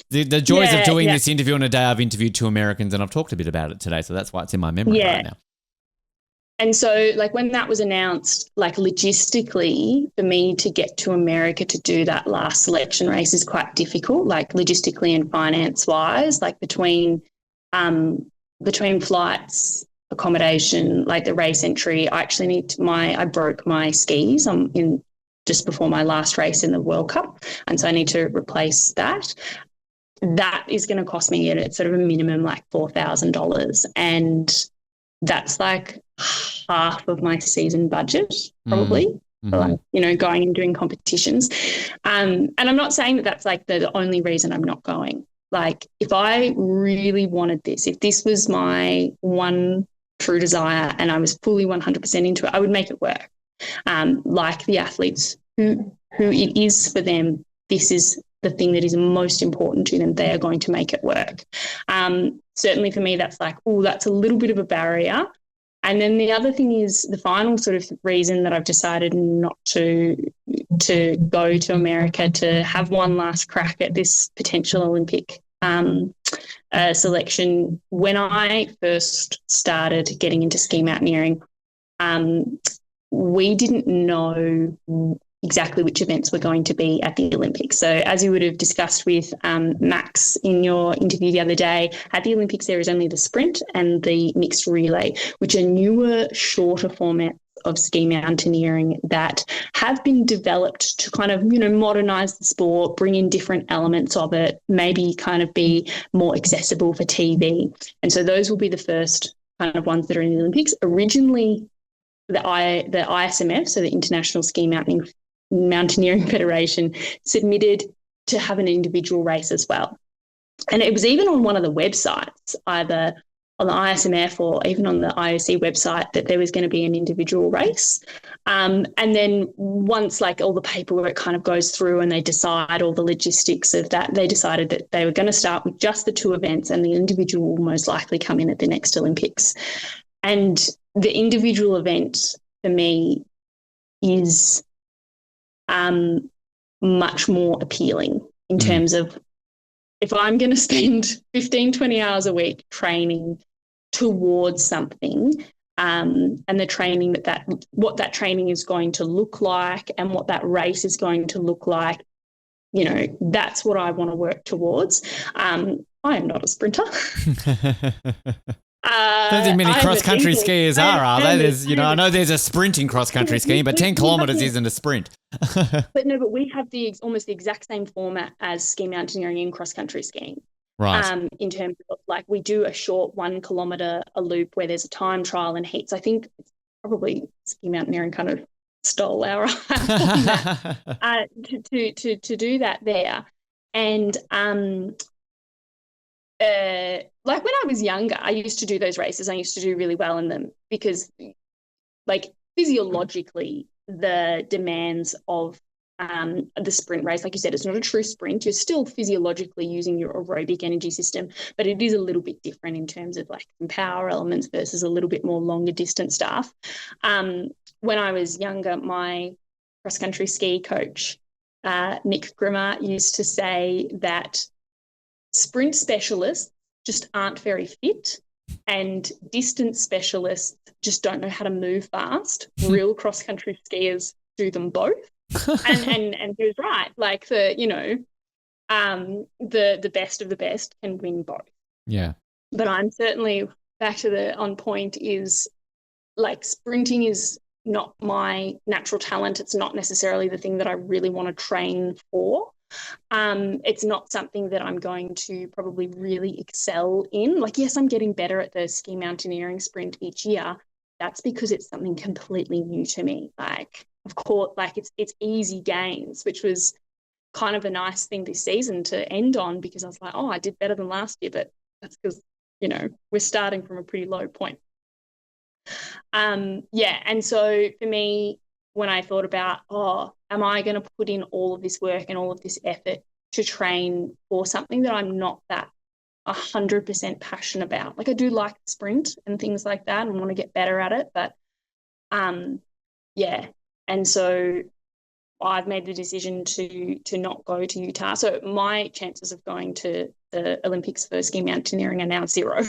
the joys of doing this interview on a day I've interviewed 2 Americans, and I've talked a bit about it today, so that's why it's in my memory right now. And so, like, when that was announced, like, logistically, for me to get to America to do that last selection race is quite difficult, like, logistically and finance-wise, like, between between flights, accommodation, like the race entry, I broke my skis. I'm in just before my last race in the World Cup. And so I need to replace that. That is going to cost me at sort of a minimum like $4,000. And that's like half of my season budget, probably. Mm-hmm. Like, you know, going and doing competitions. And I'm not saying that that's like the only reason I'm not going. Like if I really wanted this, if this was my one true desire and I was fully 100% into it, I would make it work. Like the athletes who it is for them, this is the thing that is most important to them. They are going to make it work. Certainly for me, that's like, oh, that's a little bit of a barrier. And then the other thing is the final sort of reason that I've decided not to go to America to have one last crack at this potential Olympic selection. When I first started getting into ski mountaineering, we didn't know exactly which events were going to be at the Olympics. So as you would have discussed with Max in your interview the other day, at the Olympics there is only the sprint and the mixed relay, which are newer, shorter formats of ski mountaineering that have been developed to kind of, you know, modernize the sport, bring in different elements of it, maybe kind of be more accessible for TV. And so those will be the first kind of ones that are in the Olympics. Originally, the ISMF, so the International Ski Mountaineering Federation, submitted to have an individual race as well. And it was even on one of the websites, either on the ISMF or even on the IOC website, that there was going to be an individual race. And then once like all the paperwork kind of goes through and they decide all the logistics of that, they decided that they were going to start with just the two events and the individual will most likely come in at the next Olympics. And the individual event for me is much more appealing in terms of if I'm going to spend 15, 20 hours a week training towards something, and the training what that training is going to look like and what that race is going to look like, you know, that's what I want to work towards. I am not a sprinter. Don't think many cross-country skiers are they? There's, you know, I know there's a sprint in cross-country skiing, but 10 kilometres isn't a sprint. But we have almost the exact same format as ski mountaineering in cross-country skiing. Right. In terms of like we do a short 1 kilometre a loop where there's a time trial and heats. I think it's probably ski mountaineering kind of stole our format to do that there. And like when I was younger, I used to do those races. I used to do really well in them because like physiologically the demands of the sprint race, like you said, it's not a true sprint. You're still physiologically using your aerobic energy system, but it is a little bit different in terms of like some power elements versus a little bit more longer distance stuff. When I was younger, my cross-country ski coach, Nick Grimmer, used to say that sprint specialists just aren't very fit and distance specialists just don't know how to move fast. Real cross-country skiers do them both. and he was right. Like the best of the best can win both. Yeah. But I'm certainly back to the on point is like sprinting is not my natural talent. It's not necessarily the thing that I really want to train for. It's not something that I'm going to probably really excel in. Like, yes, I'm getting better at the ski mountaineering sprint each year. That's because it's something completely new to me. Like, of course, like it's easy gains, which was kind of a nice thing this season to end on because I was like, oh, I did better than last year, but that's because, you know, we're starting from a pretty low point. And so for me, when I thought about, am I going to put in all of this work and all of this effort to train for something that I'm not that 100% passionate about? Like I do like the sprint and things like that and want to get better at it, but yeah. And so I've made the decision to not go to Utah. So my chances of going to the Olympics for ski mountaineering are now zero.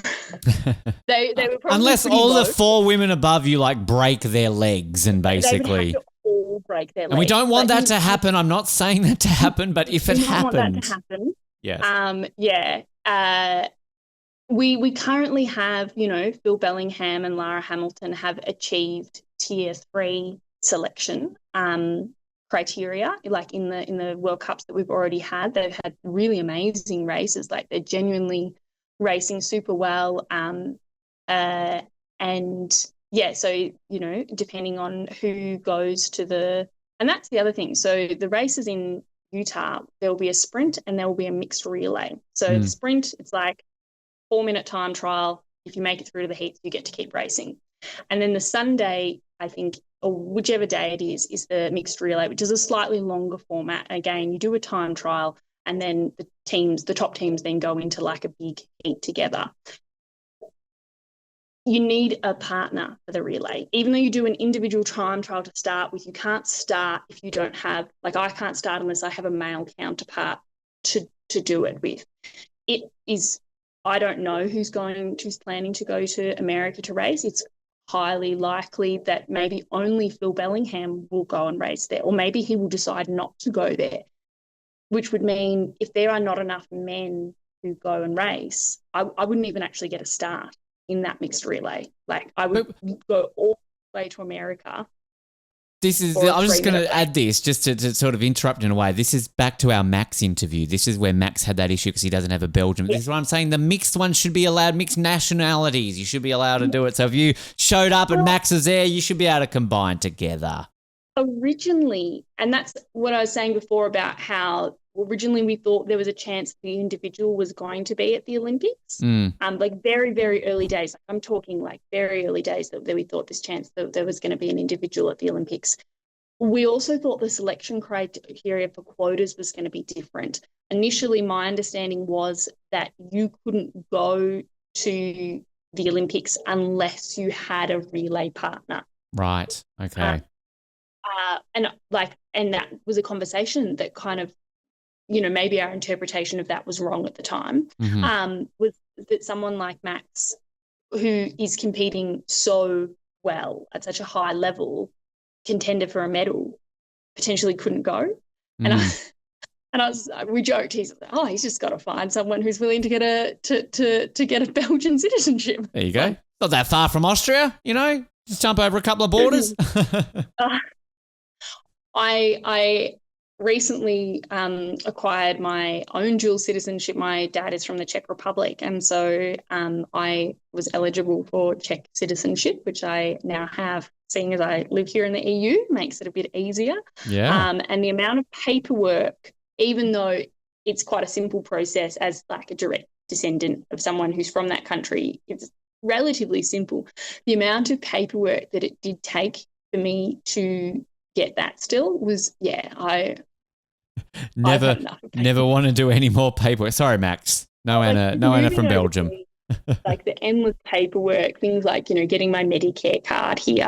they were probably unless all low. the 4 women above you like break their legs and basically they would have to all break their legs. And we don't want that to happen. I'm not saying that to happen, but if it happens, want that to happen. yes, we currently have, Phil Bellingham and Lara Hamilton have achieved tier 3 selection criteria, like in the World Cups that we've already had. They've had really amazing races, like they're genuinely racing super well. And yeah, so, depending on who goes to and that's the other thing. So the races in Utah, there will be a sprint and there will be a mixed relay. So the sprint, it's like 4-minute time trial. If you make it through to the heats, you get to keep racing. And then the Sunday, I think, or whichever day it is the mixed relay, which is a slightly longer format. Again, you do a time trial and then the top teams then go into like a big heat together. You need a partner for the relay. Even though you do an individual time trial to start with, you can't start if you don't have, like I can't start unless I have a male counterpart to do it with. It is, I don't know who's planning to go to America to race. It's highly likely that maybe only Phil Bellingham will go and race there, or maybe he will decide not to go there, which would mean if there are not enough men who go and race, I wouldn't even actually get a start in that mixed relay. Like I would go all the way to America. I'm just going to add this just to sort of interrupt in a way. This is back to our Max interview. This is where Max had that issue because he doesn't have a Belgian. Yeah. This is what I'm saying. The mixed ones should be allowed, mixed nationalities. You should be allowed to do it. So if you showed up and Max is there, you should be able to combine together. Originally, and that's what I was saying before about how originally we thought there was a chance the individual was going to be at the Olympics. Like very, very early days. Like I'm talking like very early days that we thought this chance that there was going to be an individual at the Olympics. We also thought the selection criteria for quotas was going to be different. Initially, my understanding was that you couldn't go to the Olympics unless you had a relay partner. Right. Okay. And that was a conversation that kind of, maybe our interpretation of that was wrong at the time. Was that someone like Max, who is competing so well at such a high level, contender for a medal, potentially couldn't go. We joked, he's just got to find someone who's willing to get a Belgian citizenship. There you go. Not that far from Austria, just jump over a couple of borders. I recently acquired my own dual citizenship. My dad is from the Czech Republic, and so I was eligible for Czech citizenship, which I now have, seeing as I live here in the EU, makes it a bit easier. Yeah. And the amount of paperwork, even though it's quite a simple process as like a direct descendant of someone who's from that country, it's relatively simple. The amount of paperwork that it did take for me to get that still was, I never want to do any more paperwork. Sorry, Max. No Anna from Belgium. Like the endless paperwork, things like, getting my Medicare card here,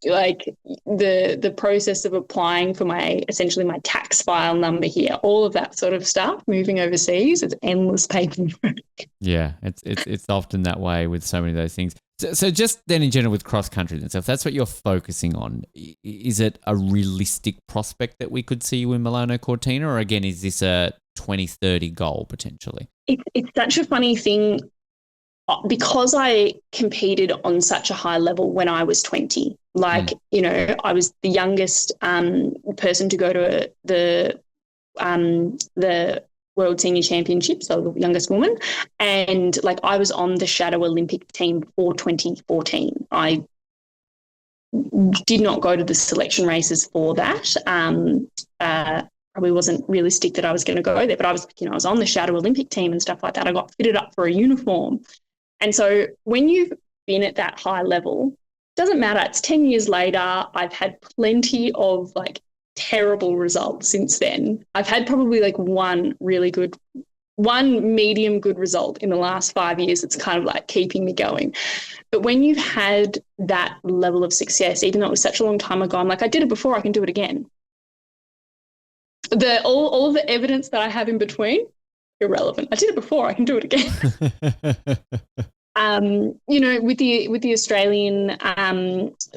like the process of applying for essentially my tax file number here, all of that sort of stuff, moving overseas, it's endless paperwork. Yeah, it's often that way with so many of those things. So just then in general with cross country and stuff, that's what you're focusing on. Is it a realistic prospect that we could see you in Milano Cortina, or again, is this a 2030 goal potentially? It's such a funny thing because I competed on such a high level when I was 20. Like, I was the youngest person to go to the World Senior Championships, so the youngest woman. And like I was on the Shadow Olympic team for 2014. I did not go to the selection races for that. Probably wasn't realistic that I was going to go there, but I was, I was on the Shadow Olympic team and stuff like that. I got fitted up for a uniform. And so when you've been at that high level, doesn't matter. It's 10 years later. I've had plenty of like terrible results since then. I've had probably like one medium good result in the last 5 years. It's kind of like keeping me going. But when you've had that level of success, even though it was such a long time ago, I'm like, I did it before, I can do it again. All of the evidence that I have in between, irrelevant. I did it before, I can do it again. With the Australian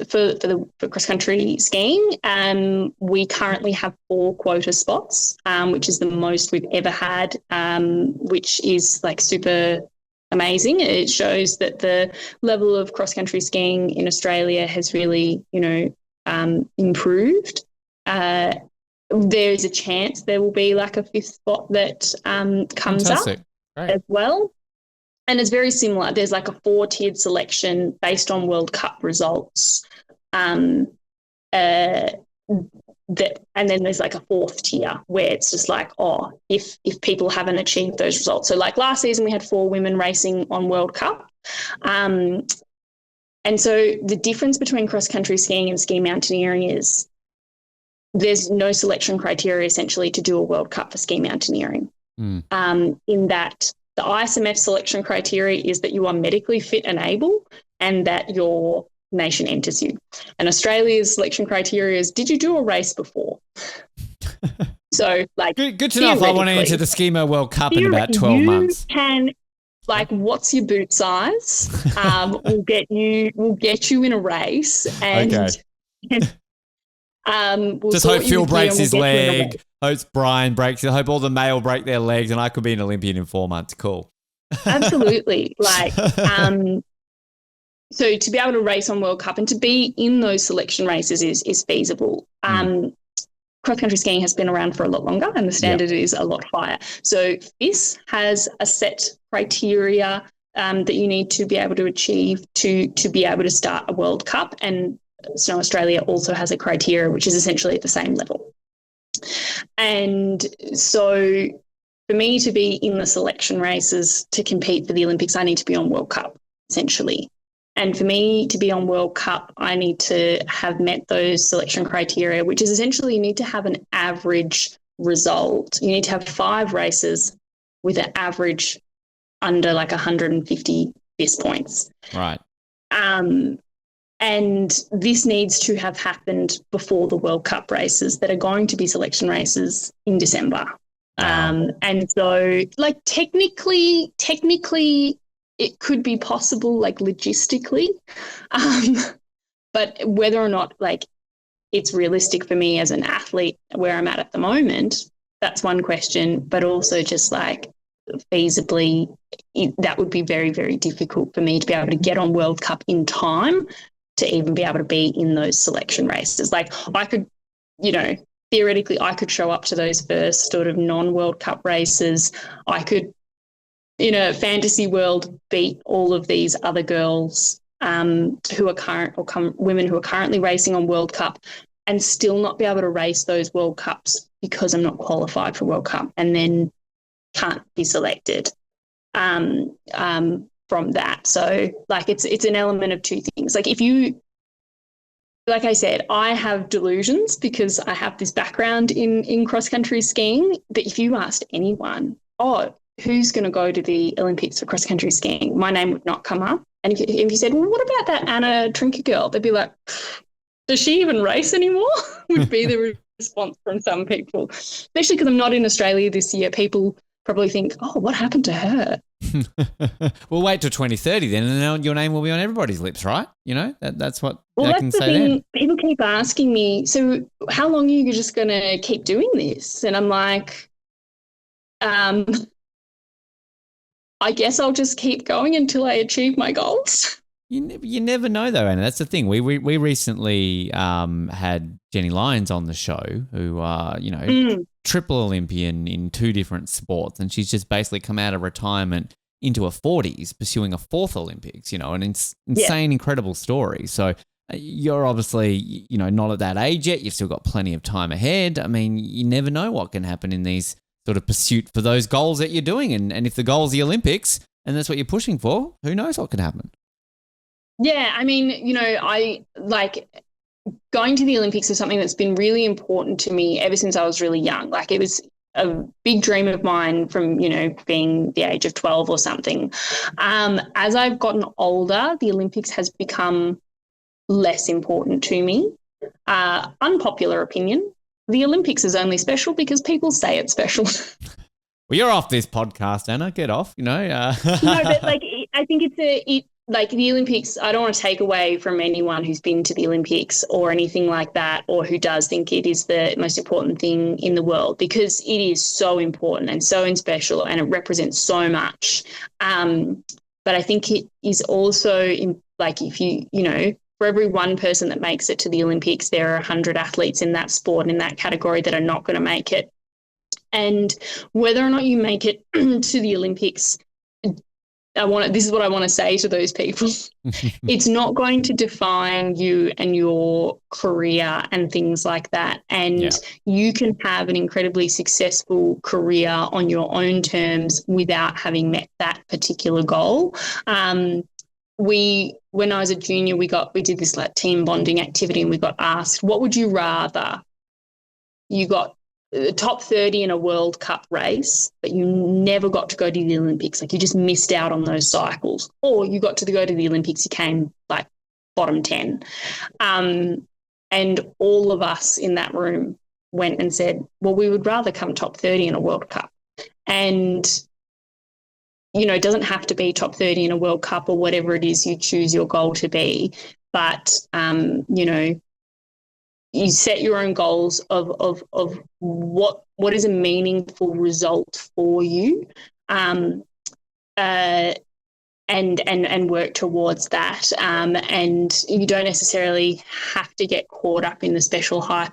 for cross country skiing, we currently have 4 quota spots, which is the most we've ever had, which is like super amazing. It shows that the level of cross-country skiing in Australia has really, improved. There is a chance there will be like a fifth spot that comes Fantastic. up Great. as well. And it's very similar. There's like a 4-tiered selection based on World Cup results. And then there's like a 4th tier where it's just like, if people haven't achieved those results. So like last season we had 4 women racing on World Cup. And so the difference between cross-country skiing and ski mountaineering is there's no selection criteria essentially to do a World Cup for ski mountaineering. In that the ISMF selection criteria is that you are medically fit and able and that your nation enters you. And Australia's selection criteria is, did you do a race before? So like good to know if I want to enter the Skimo World Cup in about 12 months. What's your boot size? We'll get you in a race and we'll just hope Phil breaks his leg. Hopes Brian breaks it. Hope all the male break their legs and I could be an Olympian in 4 months. Cool. Absolutely. So to be able to race on World Cup and to be in those selection races is feasible. Cross-country skiing has been around for a lot longer and the standard is a lot higher. So FIS has a set criteria that you need to be able to achieve to be able to start a World Cup, and Snow Australia also has a criteria which is essentially at the same level. And so for me to be in the selection races to compete for the Olympics, I need to be on World Cup, essentially. And for me to be on World Cup, I need to have met those selection criteria, which is essentially you need to have an average result. You need to have 5 races with an average under like 150 FIS points. Right. And this needs to have happened before the World Cup races that are going to be selection races in December. And so like technically it could be possible, like logistically, but whether or not like it's realistic for me as an athlete where I'm at the moment, that's one question, but also just like feasibly, that would be very, very difficult for me to be able to get on World Cup in time to even be able to be in those selection races. Like I could, theoretically I could show up to those first sort of non-World Cup races. I could, in a fantasy world, beat all of these other girls who are women who are currently racing on World Cup and still not be able to race those World Cups because I'm not qualified for World Cup and then can't be selected from that. So like it's an element of 2 things. Like like I said, I have delusions because I have this background in cross-country skiing, but if you asked anyone, who's going to go to the Olympics for cross-country skiing, my name would not come up. And if you said, well, what about that Anna Trnka girl? They'd be like, does she even race anymore? Would be the response from some people, especially because I'm not in Australia this year. People probably think, what happened to her? We'll wait till 2030 then, and then your name will be on everybody's lips, right? That's what I can say then. People keep asking me, so how long are you just going to keep doing this? And I'm like, I guess I'll just keep going until I achieve my goals. You never know though, Anna. That's the thing. We recently had Jenny Lyons on the show, who are triple Olympian in 2 different sports, and she's just basically come out of retirement into her 40s, pursuing a 4th Olympics. An insane, incredible story. So you're obviously not at that age yet. You've still got plenty of time ahead. I mean, you never know what can happen in these sort of pursuit for those goals that you're doing, and if the goal is the Olympics and that's what you're pushing for, who knows what can happen. Yeah, I mean, I like going to the Olympics is something that's been really important to me ever since I was really young. Like it was a big dream of mine from, being the age of 12 or something. As I've gotten older, the Olympics has become less important to me. Unpopular opinion, the Olympics is only special because people say it's special. Well, you're off this podcast, Anna. Get off, No, but like I think like the Olympics, I don't want to take away from anyone who's been to the Olympics or anything like that, or who does think it is the most important thing in the world, because it is so important and so special and it represents so much. But I think it is also like if for every one person that makes it to the Olympics, there are 100 athletes in that sport, in that category, that are not going to make it. And whether or not you make it to the Olympics, this is what I want to say to those people. It's not going to define you and your career and things like that. And you can have an incredibly successful career on your own terms without having met that particular goal. When I was a junior, we did this like team bonding activity, and we got asked, what would you rather? You got the top 30 in a World Cup race, but you never got to go to the Olympics. Like, you just missed out on those cycles. Or you got to go to the Olympics, you came like bottom 10. And all of us in that room went and said, well, we would rather come top 30 in a World Cup. And, it doesn't have to be top 30 in a World Cup or whatever it is you choose your goal to be. But, you set your own goals of what is a meaningful result for you, and work towards that. And you don't necessarily have to get caught up in the special hype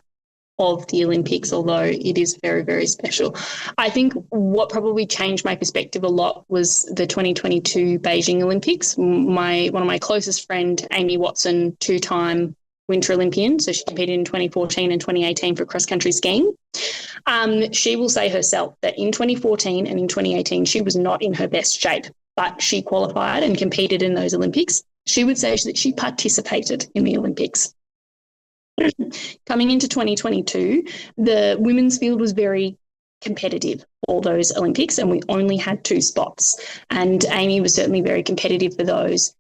of the Olympics, although it is very, very special. I think what probably changed my perspective a lot was the 2022 Beijing Olympics. One of my closest friend, Amy Watson, two-time Winter Olympian, so she competed in 2014 and 2018 for cross-country skiing. She will say herself that in 2014 and in 2018 she was not in her best shape, but she qualified and competed in those Olympics. She would say that she participated in the Olympics. Coming into 2022, the women's field was very competitive for those Olympics, and we only had 2 spots. And Amy was certainly very competitive for those.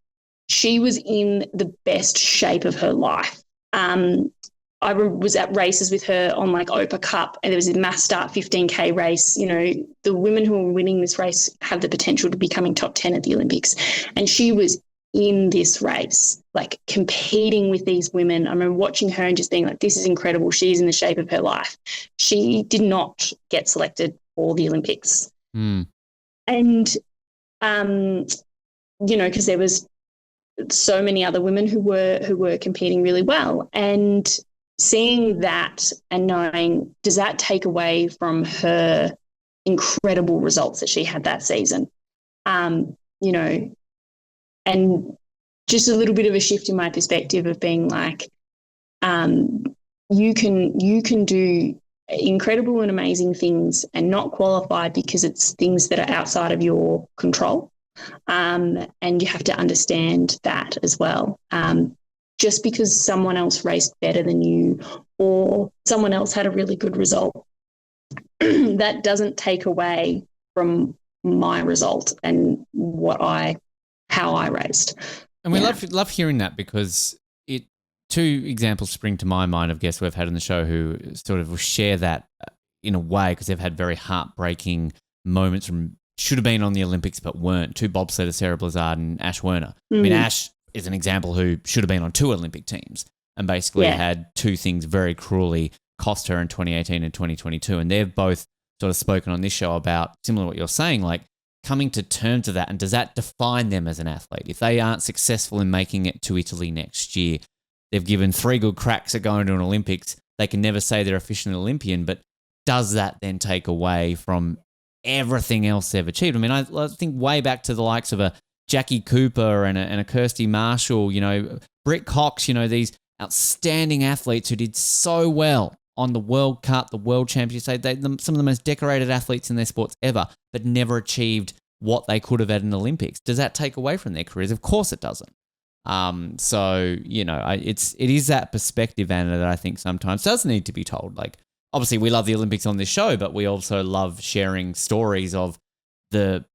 She was in the best shape of her life. I was at races with her on like Opa Cup, and there was a mass start 15K race. The women who were winning this race have the potential to be coming top 10 at the Olympics. And she was in this race, like competing with these women. I remember watching her and just being like, this is incredible. She's in the shape of her life. She did not get selected for the Olympics. And, because there was so many other women who were competing really well, and seeing that and knowing, does that take away from her incredible results that she had that season? And just a little bit of a shift in my perspective of being like, you can do incredible and amazing things and not qualify because it's things that are outside of your control. And you have to understand that as well. Just because someone else raced better than you or someone else had a really good result, that doesn't take away from my result and how I raced. And we love hearing that, because two examples spring to my mind of guests we've had on the show who sort of share that in a way, because they've had very heartbreaking moments from should have been on the Olympics but weren't. 2 bobsledders, Sarah Blizzard and Ash Werner. I mean, Ash is an example who should have been on 2 Olympic teams and basically had 2 things very cruelly cost her in 2018 and 2022. And they've both sort of spoken on this show about similar to what you're saying, like coming to terms with that, and does that define them as an athlete? If they aren't successful in making it to Italy next year, they've given 3 good cracks at going to an Olympics, they can never say they're officially an Olympian, but does that then take away from everything else they've achieved? I mean, I think way back to the likes of a Jackie Cooper and a Kirsty Marshall, Britt Cox, these outstanding athletes who did so well on the World Cup, the World Championships. Some of the most decorated athletes in their sports ever, but never achieved what they could have at an Olympics. Does that take away from their careers? Of course it doesn't. It is that perspective, Anna, that I think sometimes does need to be told. Like, obviously we love the Olympics on this show, but we also love sharing stories of the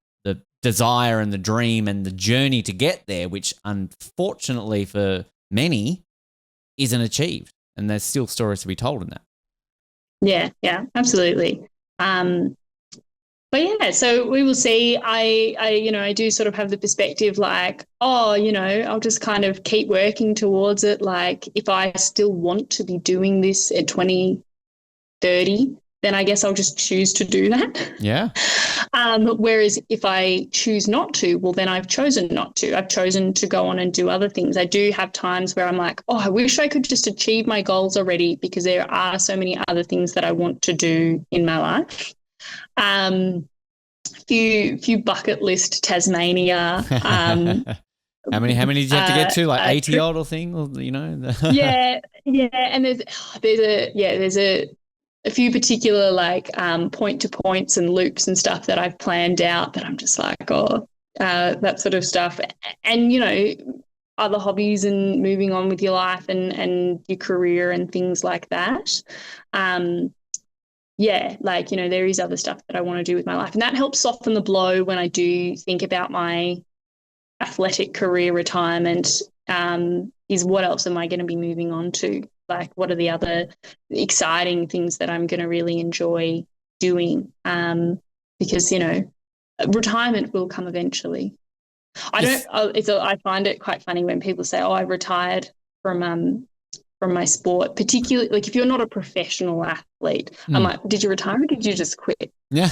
desire and the dream and the journey to get there, which unfortunately for many isn't achieved. And there's still stories to be told in that. Yeah, absolutely. But yeah, so we will see. I do sort of have the perspective like, I'll just kind of keep working towards it. Like, if I still want to be doing this at 2030, then I guess I'll just choose to do that. Yeah. Whereas if I choose not to, well, then I've chosen not to. I've chosen to go on and do other things. I do have times where I'm like, oh, I wish I could just achieve my goals already because there are so many other things that I want to do in my life. Few bucket list Tasmania. How many did you have to get to? Like 80 trip. odd or thing, or, you know? Yeah. And there's a few particular like point to points and loops and stuff that I've planned out that I'm just like, that sort of stuff. And, you know, other hobbies and moving on with your life and your career and things like that. Like, you know, there is other stuff that I want to do with my life. And that helps soften the blow when I do think about my athletic career retirement, is what else am I going to be moving on to? Like, what are the other exciting things that I'm going to really enjoy doing? Because, you know, retirement will come eventually. I find it quite funny when people say, oh, I retired from my sport, particularly like if you're not a professional athlete. I'm like, did you retire or did you just quit? Yeah.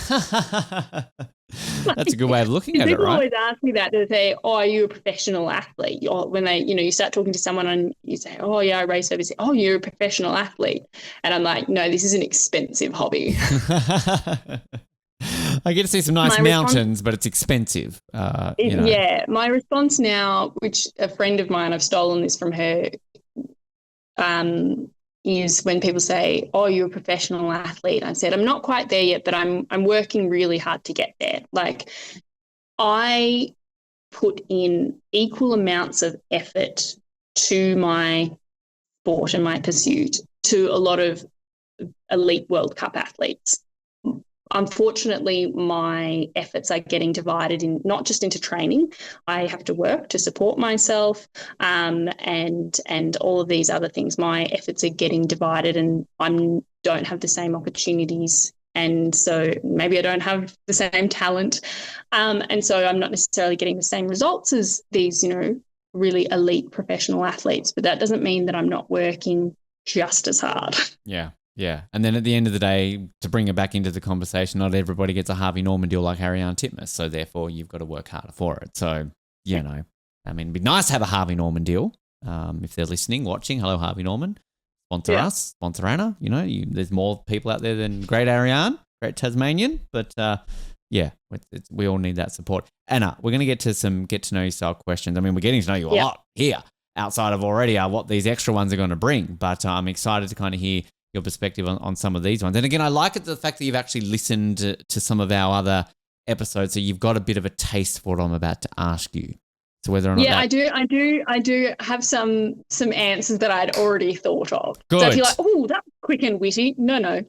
That's a good way of looking at it, right? People always ask me that. They say, oh, are you a professional athlete? Or when they, you know, you start talking to someone and you say, oh, yeah, I race overseas. Oh, you're a professional athlete. And I'm like, no, this is an expensive hobby. I get to see some nice mountains, but it's expensive. You know. Yeah. My response now, which a friend of mine, I've stolen this from her, is when people say, oh, you're a professional athlete. I said, I'm not quite there yet, but I'm working really hard to get there. Like, I put in equal amounts of effort to my sport and my pursuit to a lot of elite World Cup athletes. Unfortunately, my efforts are getting divided in not just into training. I have to work to support myself, and all of these other things. My efforts are getting divided, and I don't have the same opportunities, and so maybe I don't have the same talent, and so I'm not necessarily getting the same results as these, you know, really elite professional athletes. But that doesn't mean that I'm not working just as hard. Yeah. Yeah. And then at the end of the day, to bring it back into the conversation, not everybody gets a Harvey Norman deal like Ariane Titmus. So therefore, you've got to work harder for it. So, you know, I mean, it'd be nice to have a Harvey Norman deal. If they're listening, watching, hello, Harvey Norman. Sponsor us, sponsor Anna. You know, there's more people out there than great Ariane, great Tasmanian. But we all need that support. Anna, we're going to get to some get to know you style questions. I mean, we're getting to know you a lot here outside of already what these extra ones are going to bring. But I'm excited to kind of hear your perspective on some of these ones. And again, I like it, the fact that you've actually listened to some of our other episodes, so you've got a bit of a taste for what I'm about to ask you. So whether or not I do have some answers that I'd already thought of. Good. So if you're like, oh, that's quick and witty. No.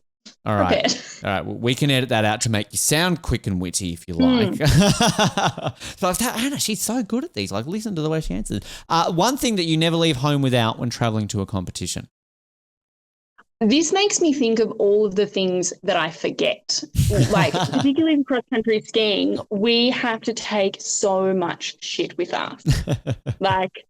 All right. All right. Well, we can edit that out to make you sound quick and witty if you like. So I've thought, Anna, she's so good at these. Like, listen to the way she answers. One thing that you never leave home without when traveling to a competition. This makes me think of all of the things that I forget. Like, particularly in cross-country skiing, we have to take so much shit with us. Like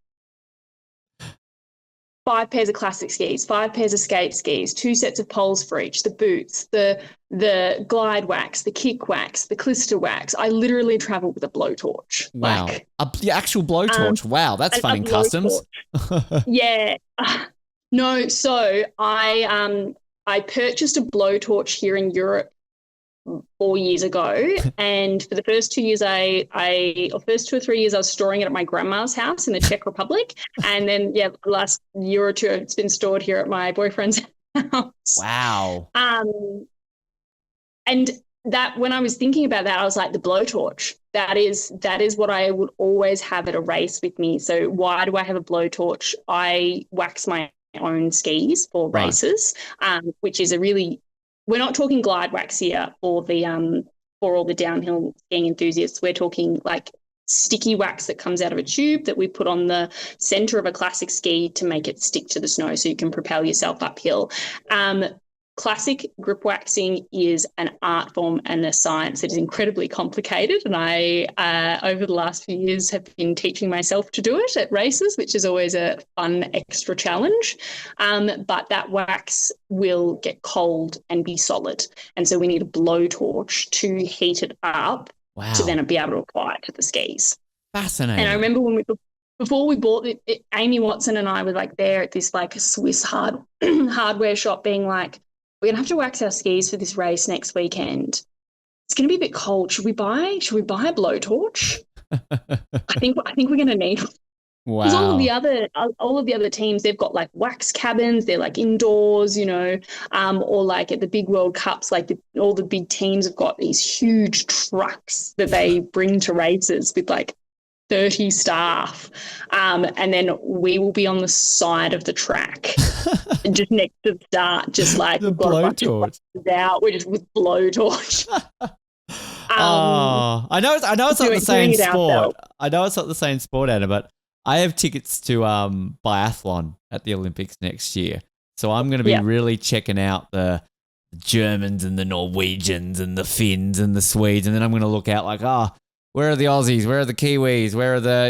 5 pairs of classic skis, 5 pairs of skate skis, 2 sets of poles for each, the boots, the glide wax, the kick wax, the clister wax. I literally travel with a blowtorch. Wow. The actual blowtorch. Wow, that's fun in customs. Yeah. No, so I purchased a blowtorch here in Europe 4 years ago, and for the first 2 years, first 2 or 3 years, I was storing it at my grandma's house in the Czech Republic, and then the last year or two, it's been stored here at my boyfriend's house. Wow. And that when I was thinking about that, I was like, the blowtorch. That is what I would always have at a race with me. So why do I have a blowtorch? I wax my own skis for races, which is we're not talking glide wax here for all the downhill skiing enthusiasts. We're talking like sticky wax that comes out of a tube that we put on the center of a classic ski to make it stick to the snow so you can propel yourself uphill. classic grip waxing is an art form and a science that is incredibly complicated. And I, over the last few years, have been teaching myself to do it at races, which is always a fun extra challenge. But that wax will get cold and be solid. And so we need a blowtorch to heat it up to then be able to apply it to the skis. Fascinating. And I remember before we bought it, Amy Watson and I were like there at this like Swiss hardware shop being like, we're going to have to wax our skis for this race next weekend. It's going to be a bit cold. Should we buy a blowtorch? I think we're going to need one. Wow. Because all of the other teams, they've got like wax cabins. They're like indoors, you know, or like at the big World Cups, like all the big teams have got these huge trucks that they bring to races with like 30 staff, and then we will be on the side of the track just next to the start, just like the we've got a bunch of blowtorch out. We're just with blowtorch. I know it's not the same sport. I know it's not the same sport, Anna, but I have tickets to biathlon at the Olympics next year, so I'm going to be really checking out the Germans and the Norwegians and the Finns and the Swedes, and then I'm going to look out like, where are the Aussies? Where are the Kiwis? Where are the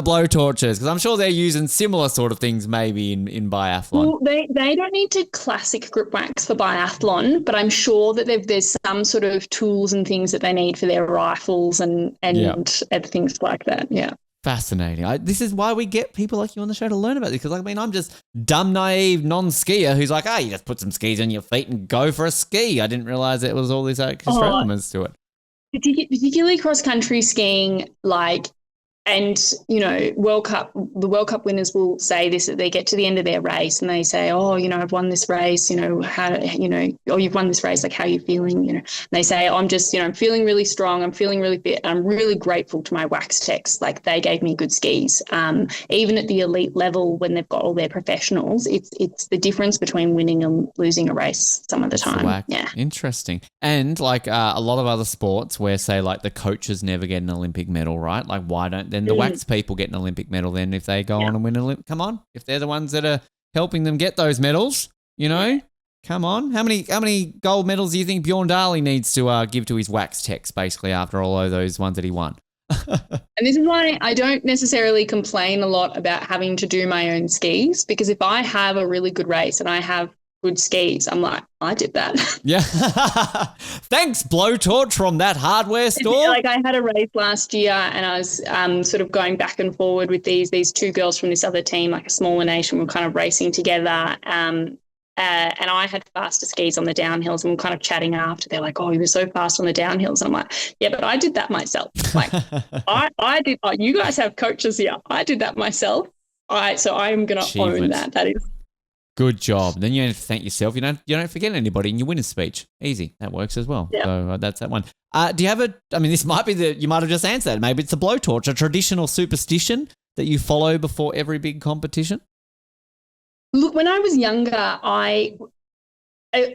blowtorches? Because I'm sure they're using similar sort of things maybe in biathlon. Well, they don't need to classic grip wax for biathlon, but I'm sure that there's some sort of tools and things that they need for their rifles and things like that. Yeah. Fascinating. This is why we get people like you on the show to learn about this, because I mean, I'm just dumb, naive, non-skier who's like, you just put some skis on your feet and go for a ski. I didn't realize it was all these extra elements to it. Particularly cross-country skiing, like, and, you know, the World Cup winners will say this, that they get to the end of their race and they say, I've won this race, you've won this race, like, how are you feeling, and they say, I'm just, I'm feeling really strong, I'm feeling really fit, I'm really grateful to my wax techs, like, they gave me good skis. Even at the elite level, when they've got all their professionals, it's the difference between winning and losing a race some of the time. Yeah. Interesting. And like a lot of other sports where, say, like the coaches never get an Olympic medal, right? Like, why don't then the wax people get an Olympic medal then if they go on and win an Olympic? Come on. If they're the ones that are helping them get those medals, come on. How many gold medals do you think Bjorn Daly needs to give to his wax techs basically after all of those ones that he won? And this is why I don't necessarily complain a lot about having to do my own skis, because if I have a really good race and I have good skis, I'm like, I did that. Yeah. Thanks, blowtorch from that hardware store. Like, I had a race last year and I was sort of going back and forward with these two girls from this other team, like a smaller nation. We were kind of racing together. And I had faster skis on the downhills, and we were kind of chatting after. They're like, you were so fast on the downhills. And I'm like, yeah, but I did that myself. Like, I did. You guys have coaches here. I did that myself. So I'm going to own that. That is. Good job. Then you don't have to thank yourself. You don't forget anybody in your winner's speech. Easy. That works as well. Yeah. So that's that one. Do you have this might be you might have just answered that. Maybe it's a blowtorch, a traditional superstition that you follow before every big competition? Look, when I was younger,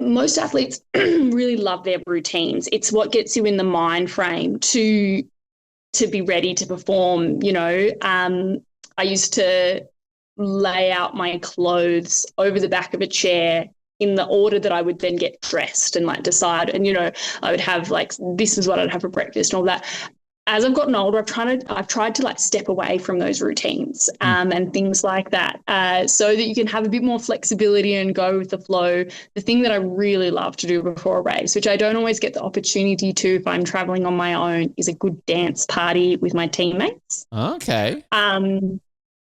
most athletes really love their routines. It's what gets you in the mind frame to be ready to perform. I used to lay out my clothes over the back of a chair in the order that I would then get dressed and like decide. And, I would have like, this is what I'd have for breakfast and all that. As I've gotten older, I've tried to like step away from those routines and things like that, so that you can have a bit more flexibility and go with the flow. The thing that I really love to do before a race, which I don't always get the opportunity to if I'm traveling on my own, is a good dance party with my teammates. Okay.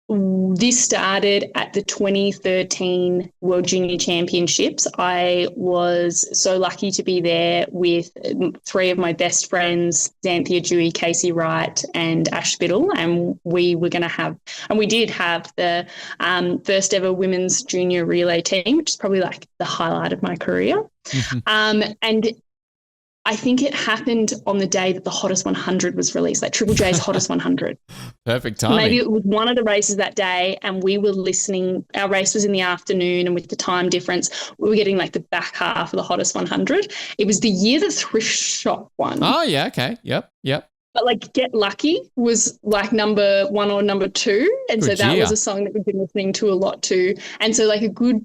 This started at the 2013 World Junior Championships. I was so lucky to be there with three of my best friends, Xanthia Dewey, Casey Wright and Ash Spittle, and we were going to have, and we did have the first ever women's junior relay team, which is probably like the highlight of my career. And I think it happened on the day that the Hottest 100 was released, like Triple J's Hottest 100. Perfect timing. Maybe it was one of the races that day, and we were listening. Our race was in the afternoon, and with the time difference, we were getting like the back half of the Hottest 100. It was the year that Thrift Shop won. Oh, yeah, okay. Yep. But like Get Lucky was like number 1 or number 2. And good so that year. Was a song that we've been listening to a lot too. And so like a good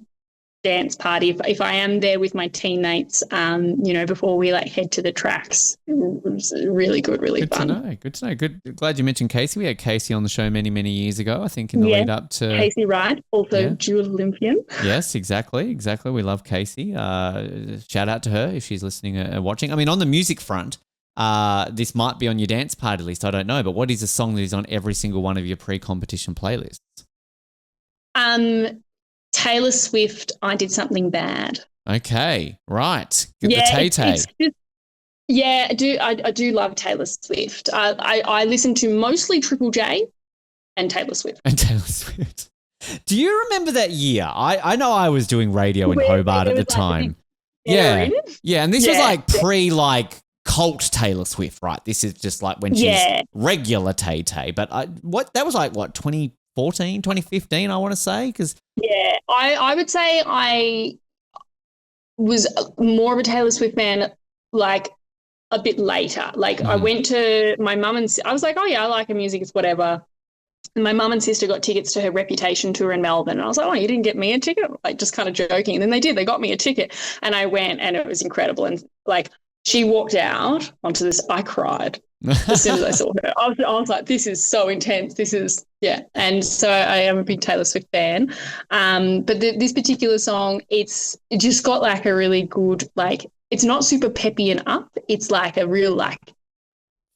dance party if I am there with my teammates, before we like head to the tracks. It was really good, really fun. Good to know. Glad you mentioned Casey. We had Casey on the show many, many years ago, I think, in the lead up to Casey Wright, also dual Olympian. Yes, exactly. We love Casey. Shout out to her if she's listening and watching. I mean, on the music front, this might be on your dance party list. I don't know, but what is a song that is on every single one of your pre-competition playlists? Taylor Swift, I Did Something Bad. Okay, right. The Tay-Tay. I do love Taylor Swift. I listen to mostly Triple J and Taylor Swift. Do you remember that year? I know I was doing radio in Hobart at the time. Yeah, and this was like cult Taylor Swift, right? This is just like when she's regular Tay-Tay. But that was like 2014, 2015, I want to say, because I would say I was more of a Taylor Swift fan like a bit later. Like I went to my mum and I was like, oh yeah, I like her music, it's whatever. And my mum and sister got tickets to her Reputation tour in Melbourne. And I was like, oh, you didn't get me a ticket? Like just kind of joking. And then they did. They got me a ticket and I went and it was incredible. And like she walked out onto this, I cried as soon as I saw her. I was like, this is so intense. This is, And so I am a big Taylor Swift fan. But this particular song, it just got like a really good, like, it's not super peppy and up. It's like a real like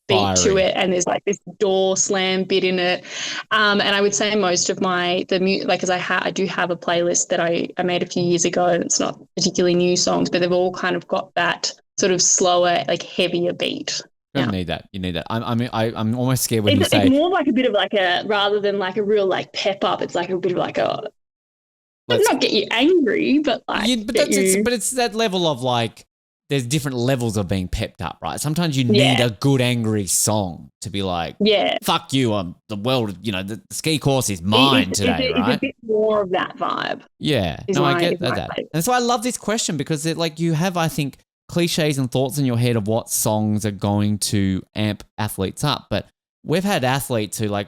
beat to it, and there's like this door slam bit in it. And I would say most of because I do have a playlist that I made a few years ago, and it's not particularly new songs, but they've all kind of got that sort of slower, like heavier beat. You need that. I'm almost scared when you say it's more like a bit of like rather than like a real like pep up. It's like a bit of like not get you angry, but like it's that level of like. There's different levels of being pepped up, right? Sometimes you need a good angry song to be like, fuck you, the world, the ski course is mine today, right? It's a bit more of that vibe. Yeah, I get that. And so I love this question because you have, I think, cliches and thoughts in your head of what songs are going to amp athletes up. But we've had athletes who I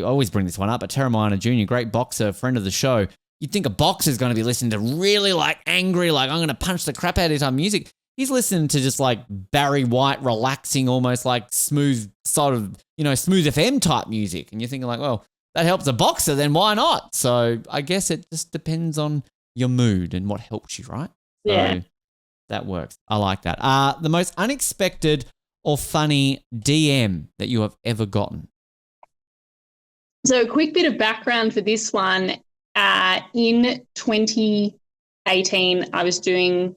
always bring this one up, but Terramina Jr., great boxer, friend of the show. You'd think a boxer's going to be listening to really like angry, like I'm going to punch the crap out of his music. He's listening to just like Barry White, relaxing, almost like smooth sort of, smooth FM type music. And you're thinking like, well, that helps a boxer, then why not? So I guess it just depends on your mood and what helps you, right? Yeah. So that works. I like that. The most unexpected or funny DM that you have ever gotten? So a quick bit of background for this one. In 2018, I was doing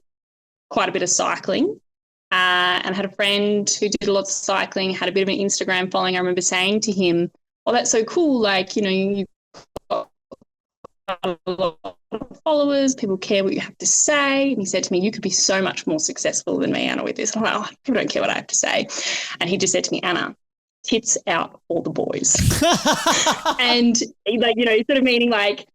quite a bit of cycling and had a friend who did a lot of cycling, had a bit of an Instagram following. I remember saying to him, oh, that's so cool. Like, you've got a lot of followers, people care what you have to say. And he said to me, you could be so much more successful than me, Anna, with this. And I'm like, people don't care what I have to say. And he just said to me, Anna, tits out all the boys. And sort of meaning like,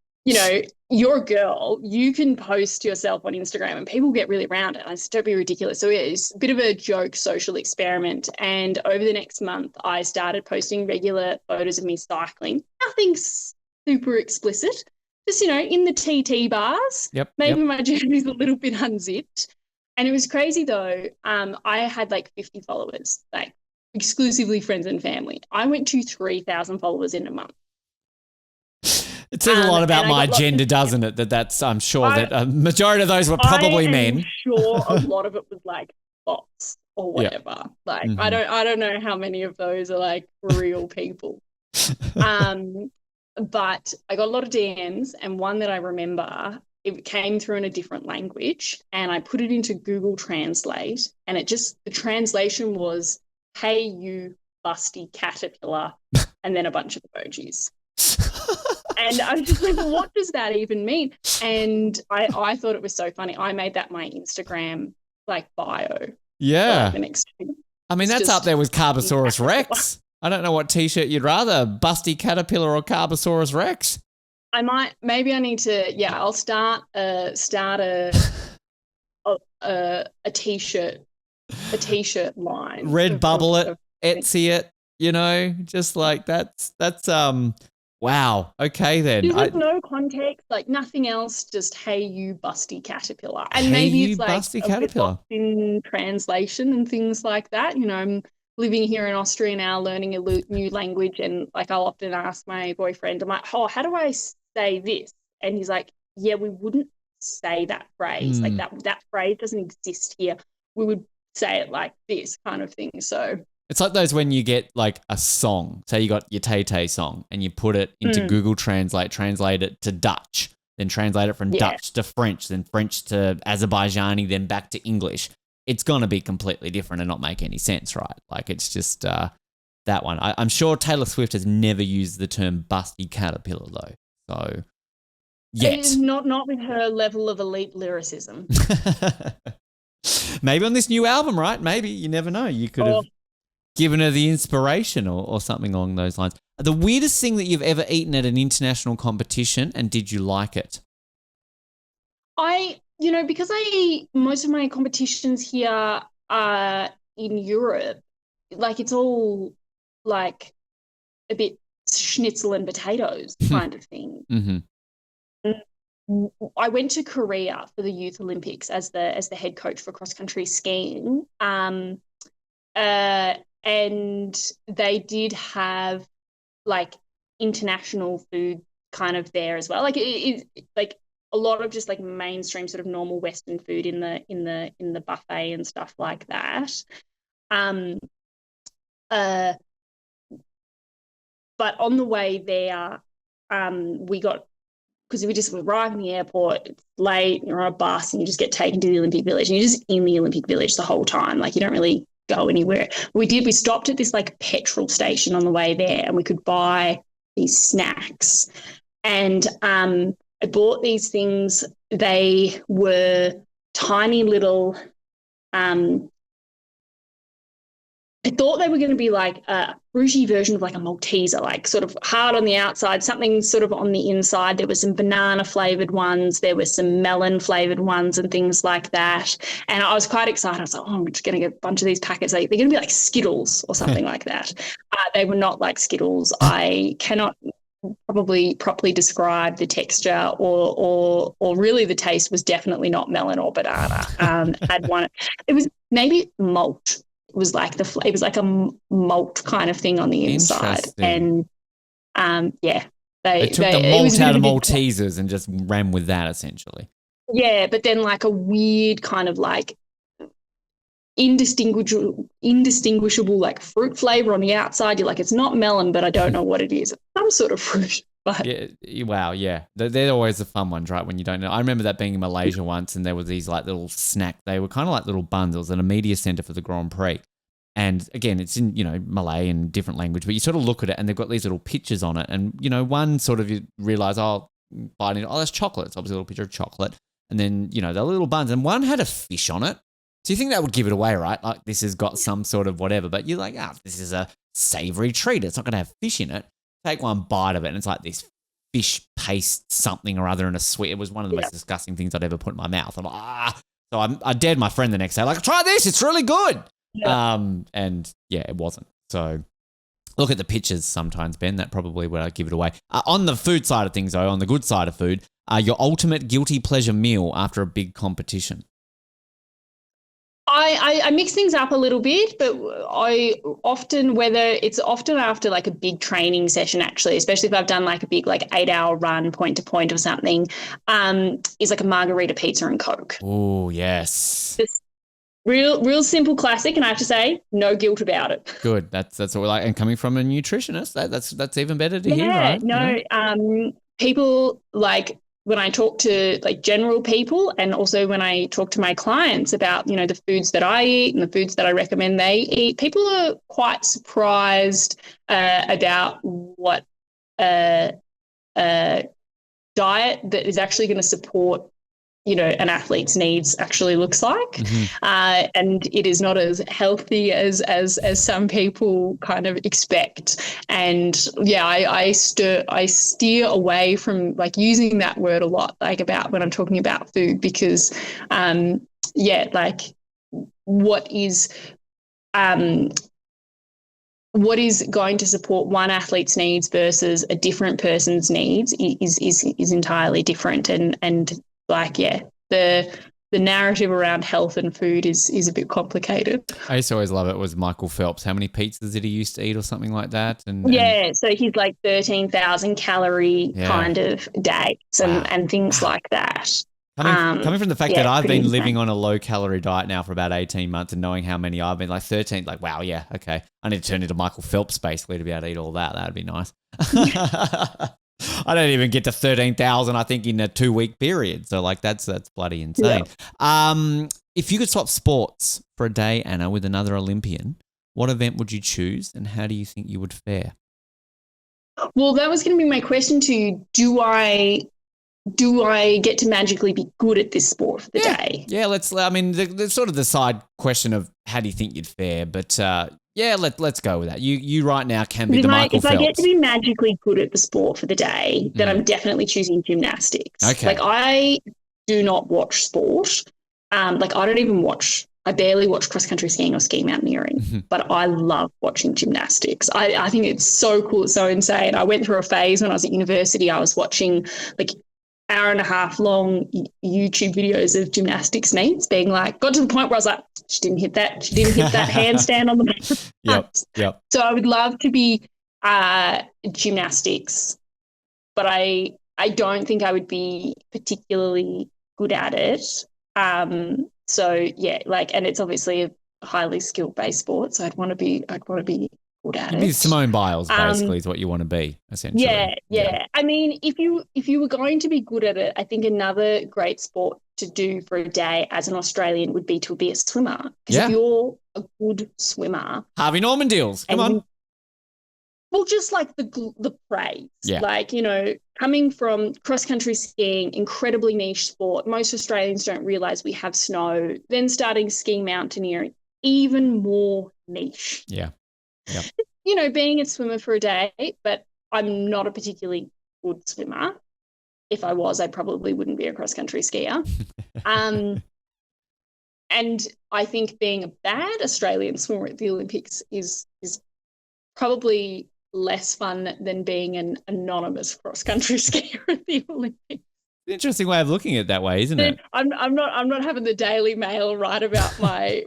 you're a girl, you can post yourself on Instagram and people get really around it. I just don't be ridiculous. So it's a bit of a joke social experiment. And over the next month, I started posting regular photos of me cycling. Nothing super explicit, just, in the TT bars. Maybe my jersey's a little bit unzipped. And it was crazy though. I had like 50 followers, like exclusively friends and family. I went to 3,000 followers in a month. It says a lot about my gender, doesn't it? That's I'm sure that a majority of those were probably men. I'm sure a lot of it was like bots or whatever. Like I don't know how many of those are like real people. But I got a lot of DMs, and one that I remember, it came through in a different language, and I put it into Google Translate, and the translation was, "Hey you busty caterpillar," and then a bunch of emojis. And I was just like, what does that even mean? And I thought it was so funny. I made that my Instagram like bio. Yeah. The next two. I mean, that's up there with Carbosaurus Rex. I don't know what T-shirt you'd rather, busty caterpillar or Carbosaurus Rex. Maybe I need to, I'll start a T-shirt line. Redbubble it, Etsy it, just like that's Wow. Okay then. There's like no context, like nothing else, just hey you busty caterpillar. And Hey, maybe you it's like busty a bit caterpillar. lost in translation and things like that. I'm living here in Austria now, learning a new language, and like I'll often ask my boyfriend, I'm like, oh, how do I say this? And he's like, yeah, we wouldn't say that phrase. Like Hmm. that phrase doesn't exist here. We would say it like this kind of thing. So It's like those when you get like a song, say you got your Tay Tay song and you put it into Google Translate, translate it to Dutch, then translate it from yeah. Dutch to French, then French to Azerbaijani, then back to English. It's going to be completely different and not make any sense, right? Like it's just that one. I'm sure Taylor Swift has never used the term busty caterpillar though. So yet. Not with her level of elite lyricism. Maybe on this new album, right? Maybe. You never know. You could have given her the inspiration or something along those lines. The weirdest thing that you've ever eaten at an international competition, and did you like it? Because most of my competitions here are in Europe, like it's all like a bit schnitzel and potatoes kind of thing. Mm-hmm. I went to Korea for the Youth Olympics as the head coach for cross country skiing. And they did have like international food kind of there as well. Like like a lot of just like mainstream sort of normal Western food in the buffet and stuff like that. Um, uh, but on the way there, we got because we just arrive in the airport, it's late, you're on a bus, and you just get taken to the Olympic Village, and you're just in the Olympic Village the whole time. Like you don't really go anywhere. We stopped at this like petrol station on the way there, and we could buy these snacks. And I bought these things. They were tiny little I thought they were going to be like a fruity version of like a Malteser, like sort of hard on the outside, something sort of on the inside. There were some banana flavored ones, there were some melon flavored ones and things like that. And I was quite excited. I was like, oh, I'm just going to get a bunch of these packets. They're going to be like Skittles or something like that. They were not like Skittles. I cannot probably properly describe the texture or really the taste was definitely not melon or banana. Had one. It was maybe malt. It was like it was like a malt kind of thing on the inside, and they took the malt out of Maltesers and just ran with that essentially. Yeah, but then like a weird kind of like indistinguishable like fruit flavor on the outside. You're like, it's not melon, but I don't know what it is. It's some sort of fruit. But yeah, wow, yeah, they're always the fun ones, right? When you don't know. I remember that being in Malaysia once, and there were these like little snack. They were kind of like little buns. It was at a media center for the Grand Prix, and again, it's in Malay and different language, but you sort of look at it, and they've got these little pictures on it, and one sort of you realize, bite into, that's chocolate. It's obviously a little picture of chocolate, and then they're little buns, and one had a fish on it. So you think that would give it away, right? Like this has got some sort of whatever, but you're like, this is a savory treat. It's not going to have fish in it. Take one bite of it, and it's like this fish paste something or other in a sweet. It was one of the most disgusting things I'd ever put in my mouth. I'm like, So I dared my friend the next day, like, try this. It's really good. Yeah. And yeah, it wasn't. So look at the pictures sometimes, Ben. That probably would give it away. On the food side of things, though, on the good side of food, your ultimate guilty pleasure meal after a big competition. I mix things up a little bit, but it's often after like a big training session, actually, especially if I've done like a big like 8-hour run point to point or something, is like a margarita pizza and Coke. Oh, yes. Just real simple classic, and I have to say, no guilt about it. Good. That's what we like. And coming from a nutritionist, that's even better to hear, right? No, people like when I talk to like general people, and also when I talk to my clients about, the foods that I eat and the foods that I recommend they eat, people are quite surprised about what a diet that is actually going to support, an athlete's needs actually looks like. Mm-hmm. And it is not as healthy as some people kind of expect. And yeah, I steer away from like using that word a lot, like about when I'm talking about food, because like what is what is going to support one athlete's needs versus a different person's needs is entirely different. And like, yeah, the narrative around health and food is a bit complicated. I used to always love it was Michael Phelps. How many pizzas did he used to eat or something like that? And So he's like 13,000 calorie kind of days and things like that. Coming from the fact that I've been living on a low-calorie diet now for about 18 months and knowing how many I've been, like 13, like, wow, yeah, okay. I need to turn into Michael Phelps basically to be able to eat all that. That'd be nice. I don't even get to 13,000, I think, in a 2-week period. So, like, that's bloody insane. Yeah. If you could swap sports for a day, Anna, with another Olympian, what event would you choose and how do you think you would fare? Well, that was going to be my question to you. Do I get to magically be good at this sport for the day? Yeah, the sort of the side question of how do you think you'd fare, but let's go with that. You right now can be the Michael Phelps. If I get to be magically good at the sport for the day, then I'm definitely choosing gymnastics. Okay. Like I do not watch sport. I barely watch cross-country skiing or ski mountaineering, but I love watching gymnastics. I think it's so cool. It's so insane. I went through a phase when I was at university. I was watching like hour and a half long YouTube videos of gymnastics meets, being like, got to the point where I was like, she didn't hit that handstand on the Yep. So I would love to be gymnastics, but I don't think I would be particularly good at it. So yeah, like, and it's obviously a highly skill based sport, so I'd want to be good at it. Simone Biles basically is what you want to be, essentially. Yeah. I mean, if you were going to be good at it, I think another great sport to do for a day as an Australian would be to be a swimmer. Because if you're a good swimmer, Harvey Norman-Diels, come on. Well, just like the praise, like, you know, coming from cross-country skiing, incredibly niche sport. Most Australians don't realise we have snow. Then starting ski mountaineering, even more niche. Yeah. Yep. You know, being a swimmer for a day, but I'm not a particularly good swimmer. If I was, I probably wouldn't be a cross-country skier. And I think being a bad Australian swimmer at the Olympics is probably less fun than being an anonymous cross-country skier at the Olympics. Interesting way of looking at it that way, isn't it? I'm not having the Daily Mail write about my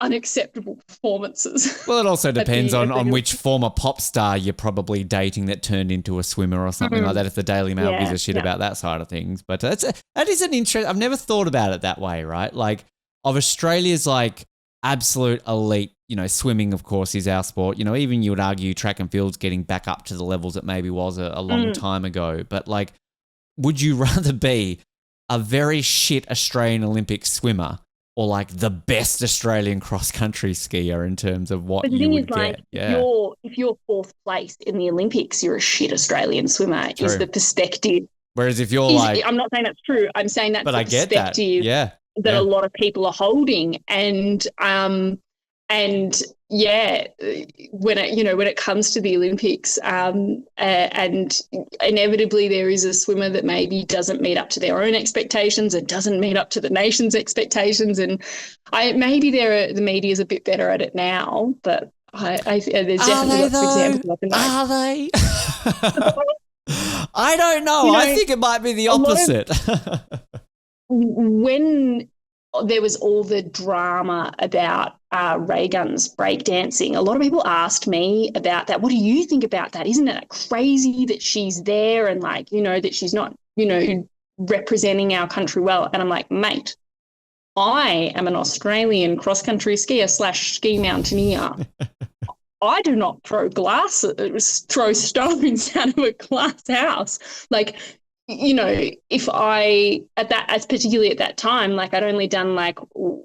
unacceptable performances. Well, it also depends on which former pop star you're probably dating that turned into a swimmer or something like that, if the Daily Mail gives a shit about that side of things. But that is an interest. I've never thought about it that way, right? Like, of Australia's like absolute elite, you know, swimming, of course, is our sport. You know, even you would argue track and field's getting back up to the levels it maybe was a long time ago. But like, would you rather be a very shit Australian Olympic swimmer or like the best Australian cross-country skier in terms of what you would get? Like, if you're fourth place in the Olympics, you're a shit Australian swimmer. True. Is the perspective. Whereas if you're I'm not saying that's true. I'm saying that's the perspective that a lot of people are holding. And when it comes to the Olympics, and inevitably there is a swimmer that maybe doesn't meet up to their own expectations and doesn't meet up to the nation's expectations, and maybe the media is a bit better at it now, but there's definitely lots of examples. Are they? I don't know. I think it might be the opposite. When there was all the drama about Ray Gunn's breakdancing, a lot of people asked me about that. What do you think about that? Isn't it crazy that she's there and, like, you know, that she's not, you know, representing our country well? And I'm like, mate, I am an Australian cross-country skier / ski mountaineer. I do not throw stones out of a glass house. Like, you know, particularly at that time, like, I'd only done like 1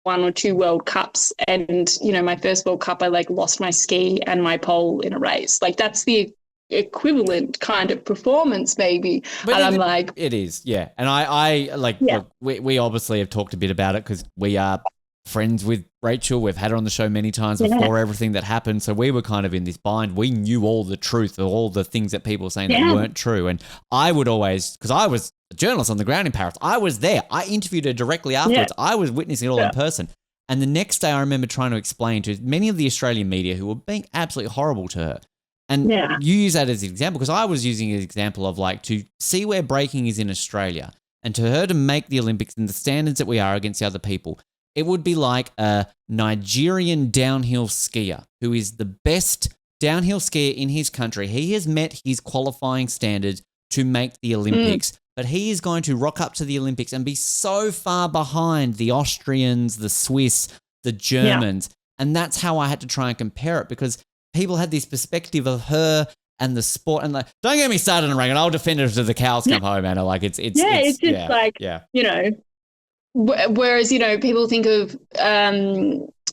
or 2 World Cups, and, you know, my first World Cup, I like lost my ski and my pole in a race. Like, that's the equivalent kind of performance, maybe. But I'm like, it is, yeah. And I like, look, we obviously have talked a bit about it because we are friends with Rachel. We've had her on the show many times before everything that happened. So we were kind of in this bind. We knew all the truth of all the things that people were saying that weren't true. And I would always, because I was a journalist on the ground in Paris, I was there. I interviewed her directly afterwards. I was witnessing it all in person. And the next day I remember trying to explain to many of the Australian media who were being absolutely horrible to her. And you use that as an example because I was using an example of like to see where breaking is in Australia and to her to make the Olympics and the standards that we are against the other people. It would be like a Nigerian downhill skier who is the best downhill skier in his country. He has met his qualifying standards to make the Olympics, but he is going to rock up to the Olympics and be so far behind the Austrians, the Swiss, the Germans. And that's how I had to try and compare it because people had this perspective of her and the sport. And like, don't get me started on ranking. I'll defend her to the cows come home, Anna. Like it's just you know, whereas, you know, people think of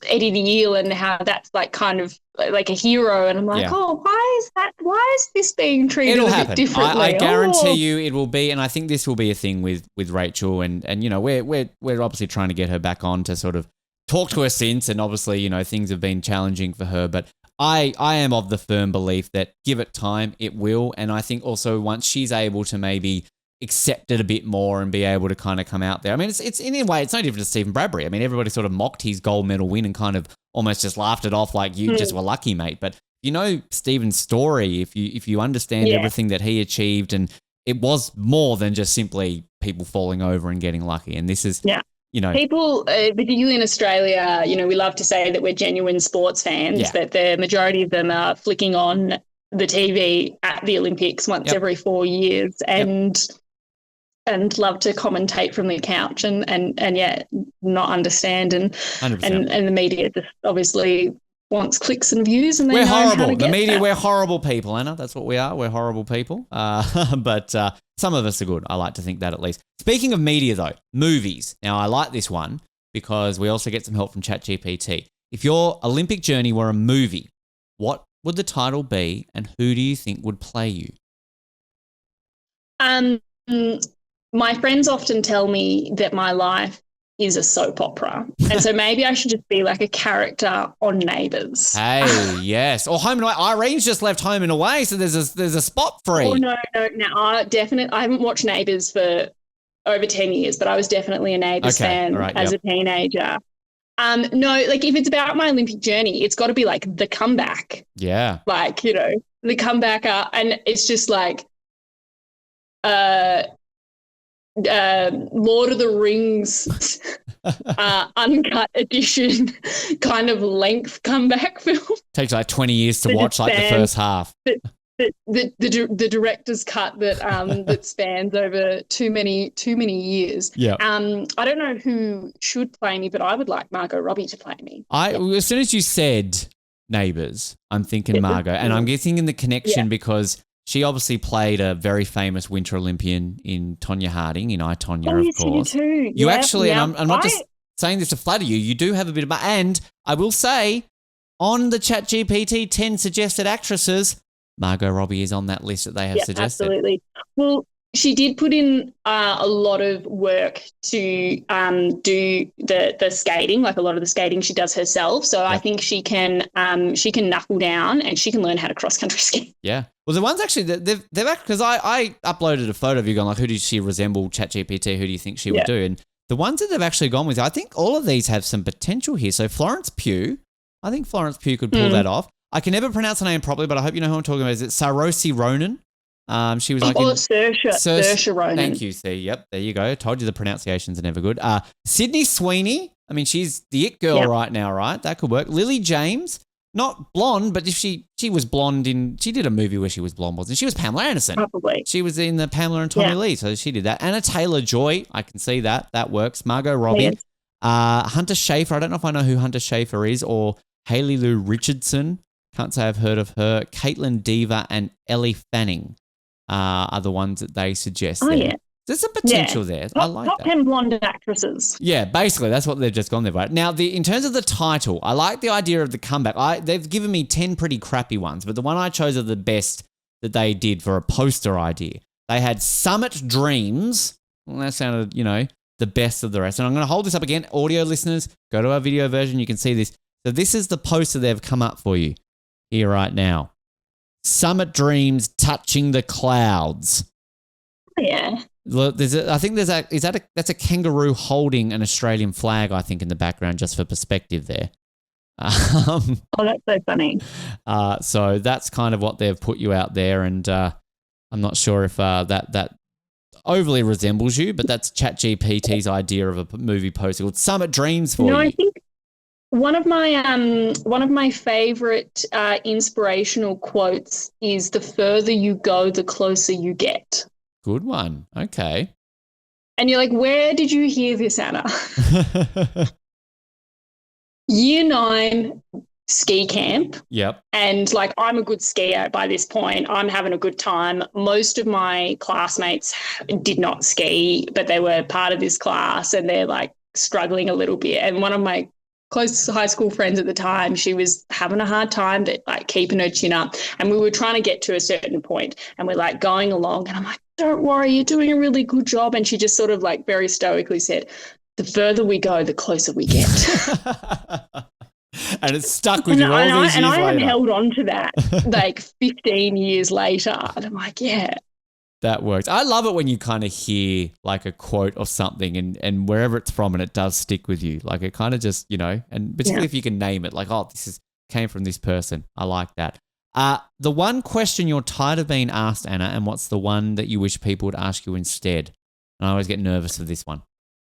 Eddie the Eel and how that's like kind of like a hero. And I'm like, why is this being treated a bit differently? I guarantee you it will be. And I think this will be a thing with Rachel. And you know, we're obviously trying to get her back on to sort of talk to her since. And obviously, you know, things have been challenging for her. But I am of the firm belief that give it time, it will. And I think also once she's able to maybe accept it a bit more and be able to kind of come out there. I mean, it's in a way, it's no different to Stephen Bradbury. I mean, everybody sort of mocked his gold medal win and kind of almost just laughed it off like you just were lucky, mate. But you know Stephen's story, if you understand everything that he achieved, and it was more than just simply people falling over and getting lucky. And this is, you know, people, particularly in Australia, you know, we love to say that we're genuine sports fans, but the majority of them are flicking on the TV at the Olympics once every 4 years and love to commentate from the couch and not understand and the media just obviously wants clicks and views and they we're know horrible. How to the get media, that. We're horrible people, Anna. That's what we are. We're horrible people. But some of us are good. I like to think that at least. Speaking of media though, movies. Now I like this one because we also get some help from ChatGPT. If your Olympic journey were a movie, what would the title be and who do you think would play you? My friends often tell me that my life is a soap opera. And so maybe I should just be like a character on Neighbours. Hey, yes. Or Home and Away. Irene's just left Home and Away, so there's a spot free. Oh, no. I haven't watched Neighbours for over 10 years, but I was definitely a Neighbours fan as a teenager. No, like if it's about my Olympic journey, it's got to be like the comeback. Yeah. Like, you know, the comeback. And it's just like, Lord of the Rings uncut edition kind of length comeback film. Takes like 20 years to watch like the first half. The director's cut that spans over too many years. Yeah. I don't know who should play me, but I would like Margot Robbie to play me. As soon as you said Neighbours, I'm thinking Margot, and I'm getting in the connection because she obviously played a very famous Winter Olympian in Tonya Harding, in I, Tonya, of course. You too. You actually, and I'm not just saying this to flatter you, you do have a bit of, and I will say, on the ChatGPT 10 suggested actresses, Margot Robbie is on that list that they have suggested. Absolutely. Well, she did put in a lot of work to do the skating, like a lot of the skating she does herself. So I think she can knuckle down and she can learn how to cross country ski. Yeah. Well, the ones actually that they've because I uploaded a photo of you going like, who does she resemble ChatGPT? Who do you think she would do? And the ones that they've actually gone with, I think all of these have some potential here. So Florence Pugh, I think Florence Pugh could pull that off. I can never pronounce her name properly, but I hope you know who I'm talking about. Is it Saoirse Ronan? She was like Saoirse Ronan. Thank you, see. Yep, there you go. I told you the pronunciations are never good. Sydney Sweeney. I mean, she's the it girl right now, right? That could work. Lily James, not blonde, but if she was blonde she did a movie where she was blonde, wasn't she? She was Pamela Anderson. Probably. She was in the Pamela and Tommy Lee, so she did that. Anna Taylor-Joy, I can see that. That works. Margot Robbie. Yes. Hunter Schafer. I don't know if I know who Hunter Schafer is, or Hayley Lou Richardson. Can't say I've heard of her. Caitlin Dever and Ellie Fanning are the ones that they suggest. Oh, yeah. There's some potential there. I like top that. 10 blonde actresses. Yeah, basically, that's what they've just gone there. Right? Now, in terms of the title, I like the idea of the comeback. They've given me 10 pretty crappy ones, but the one I chose are the best that they did for a poster idea. They had Summit Dreams. Well, that sounded, the best of the rest. And I'm going to hold this up again. Audio listeners, go to our video version. You can see this. So this is the poster they've come up for you here right now. Summit Dreams touching the clouds. Yeah. Look, I think that's a kangaroo holding an Australian flag, I think, in the background, just for perspective there. Oh, that's so funny. So that's kind of what they've put you out there, and I'm not sure if that overly resembles you, but that's ChatGPT's idea of a movie poster called Summit Dreams for you. I think one of my favorite inspirational quotes is, "The further you go, the closer you get." Good one. Okay. And you're like, where did you hear this, Anna? Year 9 ski camp. Yep. And like, I'm a good skier by this point. I'm having a good time. Most of my classmates did not ski, but they were part of this class and they're like struggling a little bit. And one of my close high school friends at the time, she was having a hard time like keeping her chin up. And we were trying to get to a certain point and we're like going along and I'm like, don't worry, you're doing a really good job. And she just sort of like very stoically said, the further we go, the closer we get. And it's stuck with you all these years later. And I have held on to that like 15 years later. And I'm like, yeah. That works. I love it when you kind of hear like a quote or something and wherever it's from and it does stick with you. Like it kind of just, and particularly if you can name it, like, oh, came from this person. I like that. The one question you're tired of being asked, Anna, and what's the one that you wish people would ask you instead? And I always get nervous of this one.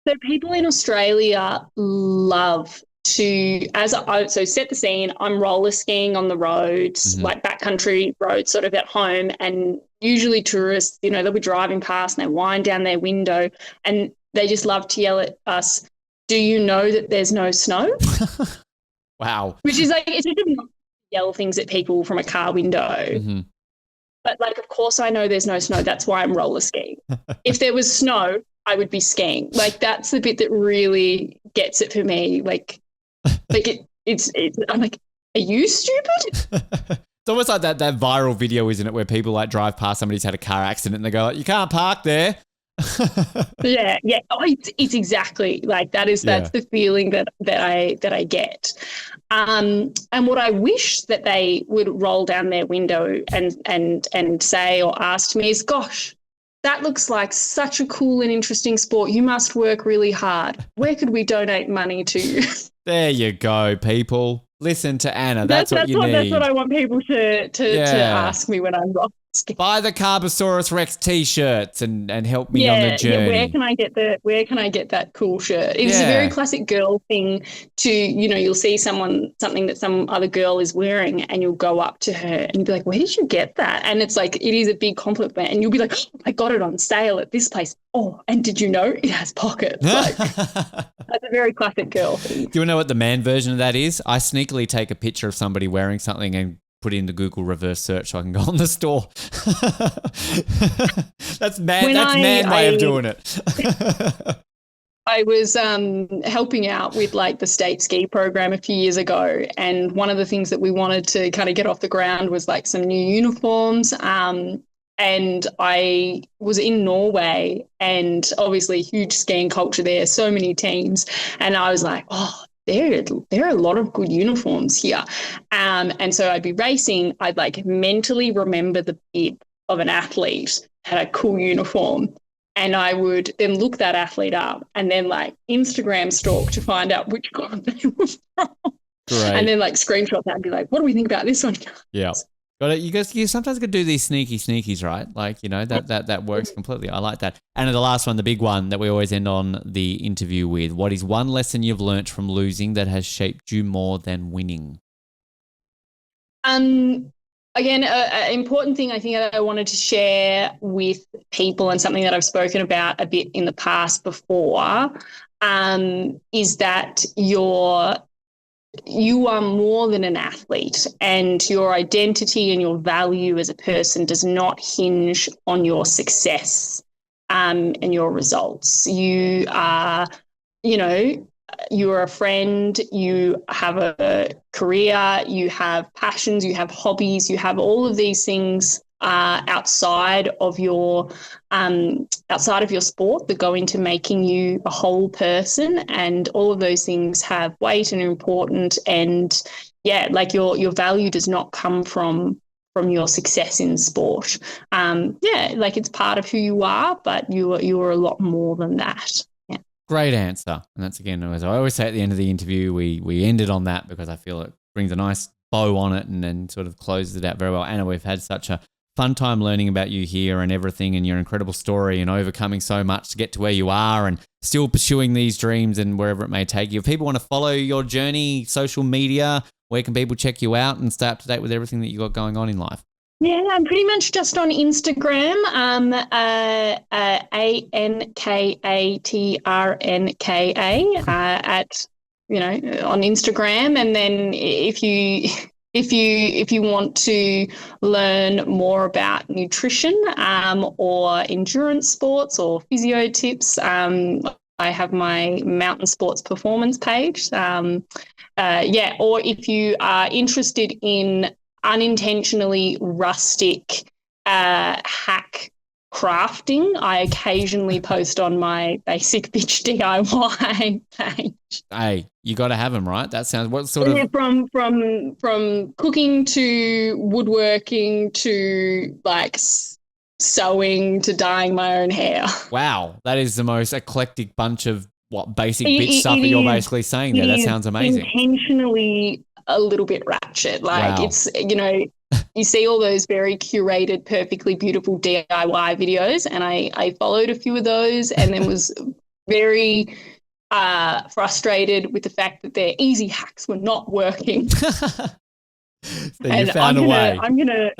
So people in Australia love to, so set the scene, I'm roller skiing on the roads, like backcountry roads sort of at home, and usually tourists, they'll be driving past and they wind down their window and they just love to yell at us, do you know that there's no snow? Wow. Which is like, it's just not yell things at people from a car window. Mm-hmm. But like, of course I know there's no snow. That's why I'm roller skiing. If there was snow, I would be skiing. Like that's the bit that really gets it for me. Like it's I'm like, are you stupid? It's almost like that viral video, isn't it, where people like drive past somebody's had a car accident and they go, you can't park there. Yeah. Oh, it's exactly like that. That's the feeling that I get. And what I wish that they would roll down their window and say or ask me is, gosh, that looks like such a cool and interesting sport. You must work really hard. Where could we donate money to? There you go, people. Listen to Anna. That's what you need. That's what I want people to ask me when I'm rock skiing. Buy the Carbosaurus Rex T-shirts and help me on the journey. Where can I get that cool shirt? It's a very classic girl thing to, you'll see something that some other girl is wearing and you'll go up to her and you'll be like, where did you get that? And it's like, it is a big compliment and you'll be like, oh, I got it on sale at this place. Oh, and did you know it has pockets? Like, that's a very classic girl thing. Do you know what the man version of that is? I sneakily take a picture of somebody wearing something and put it into Google reverse search so I can go on the store. That's man. That's man way of doing it. I was helping out with like the state ski program a few years ago, and one of the things that we wanted to kind of get off the ground was like some new uniforms. And I was in Norway, and obviously huge skiing culture there, so many teams, and I was like, oh, there are a lot of good uniforms here. And so I'd be racing, I'd like mentally remember the bib of an athlete had a cool uniform, and I would then look that athlete up and then like Instagram stalk to find out which club they were from. Great. And then like screenshot that and be like, what do we think about this one? Yeah. Got it. You sometimes could do these sneakies, right? Like, that works completely. I like that. And the last one, the big one that we always end on the interview with, what is one lesson you've learnt from losing that has shaped you more than winning? Again, an important thing I think that I wanted to share with people, and something that I've spoken about a bit in the past before, is that you are more than an athlete, and your identity and your value as a person does not hinge on your success and your results. You are, you are a friend, you have a career, you have passions, you have hobbies, you have all of these things outside of your sport that go into making you a whole person, and all of those things have weight and are important. And like your value does not come from from your success in sport. Like it's part of who you are, but you are a lot more than that. Yeah. Great answer. And that's, again, as I always say at the end of the interview, we ended on that because I feel it brings a nice bow on it and then sort of closes it out very well. Anna, we've had such a fun time learning about you here and everything and your incredible story and overcoming so much to get to where you are and still pursuing these dreams and wherever it may take you. If people want to follow your journey, social media, where can people check you out and stay up to date with everything that you got going on in life? Yeah, I'm pretty much just on Instagram, ANKATRNKA at, on Instagram. And then if you want to learn more about nutrition or endurance sports or physio tips, I have my mountain sports performance page. Or if you are interested in unintentionally rustic hack crafting, I occasionally post on my basic bitch DIY page. Hey, you got to have them, right? That sounds, what sort of... From cooking to woodworking to like sewing to dyeing my own hair. Wow, that is the most eclectic bunch of basic bitch stuff that you're basically saying there. That sounds amazing. Intentionally a little bit ratchet. Like, wow. It's, you see all those very curated, perfectly beautiful DIY videos, and I followed a few of those and then was very frustrated with the fact that their easy hacks were not working. So you found a way. I'm gonna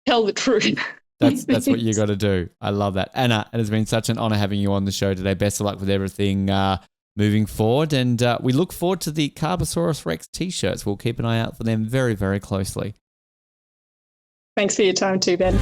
tell the truth. That's what you got to do. I love that. Anna, it has been such an honor having you on the show today. Best of luck with everything moving forward. And we look forward to the Carbosaurus Rex t-shirts. We'll keep an eye out for them very, very closely. Thanks for your time too, Ben.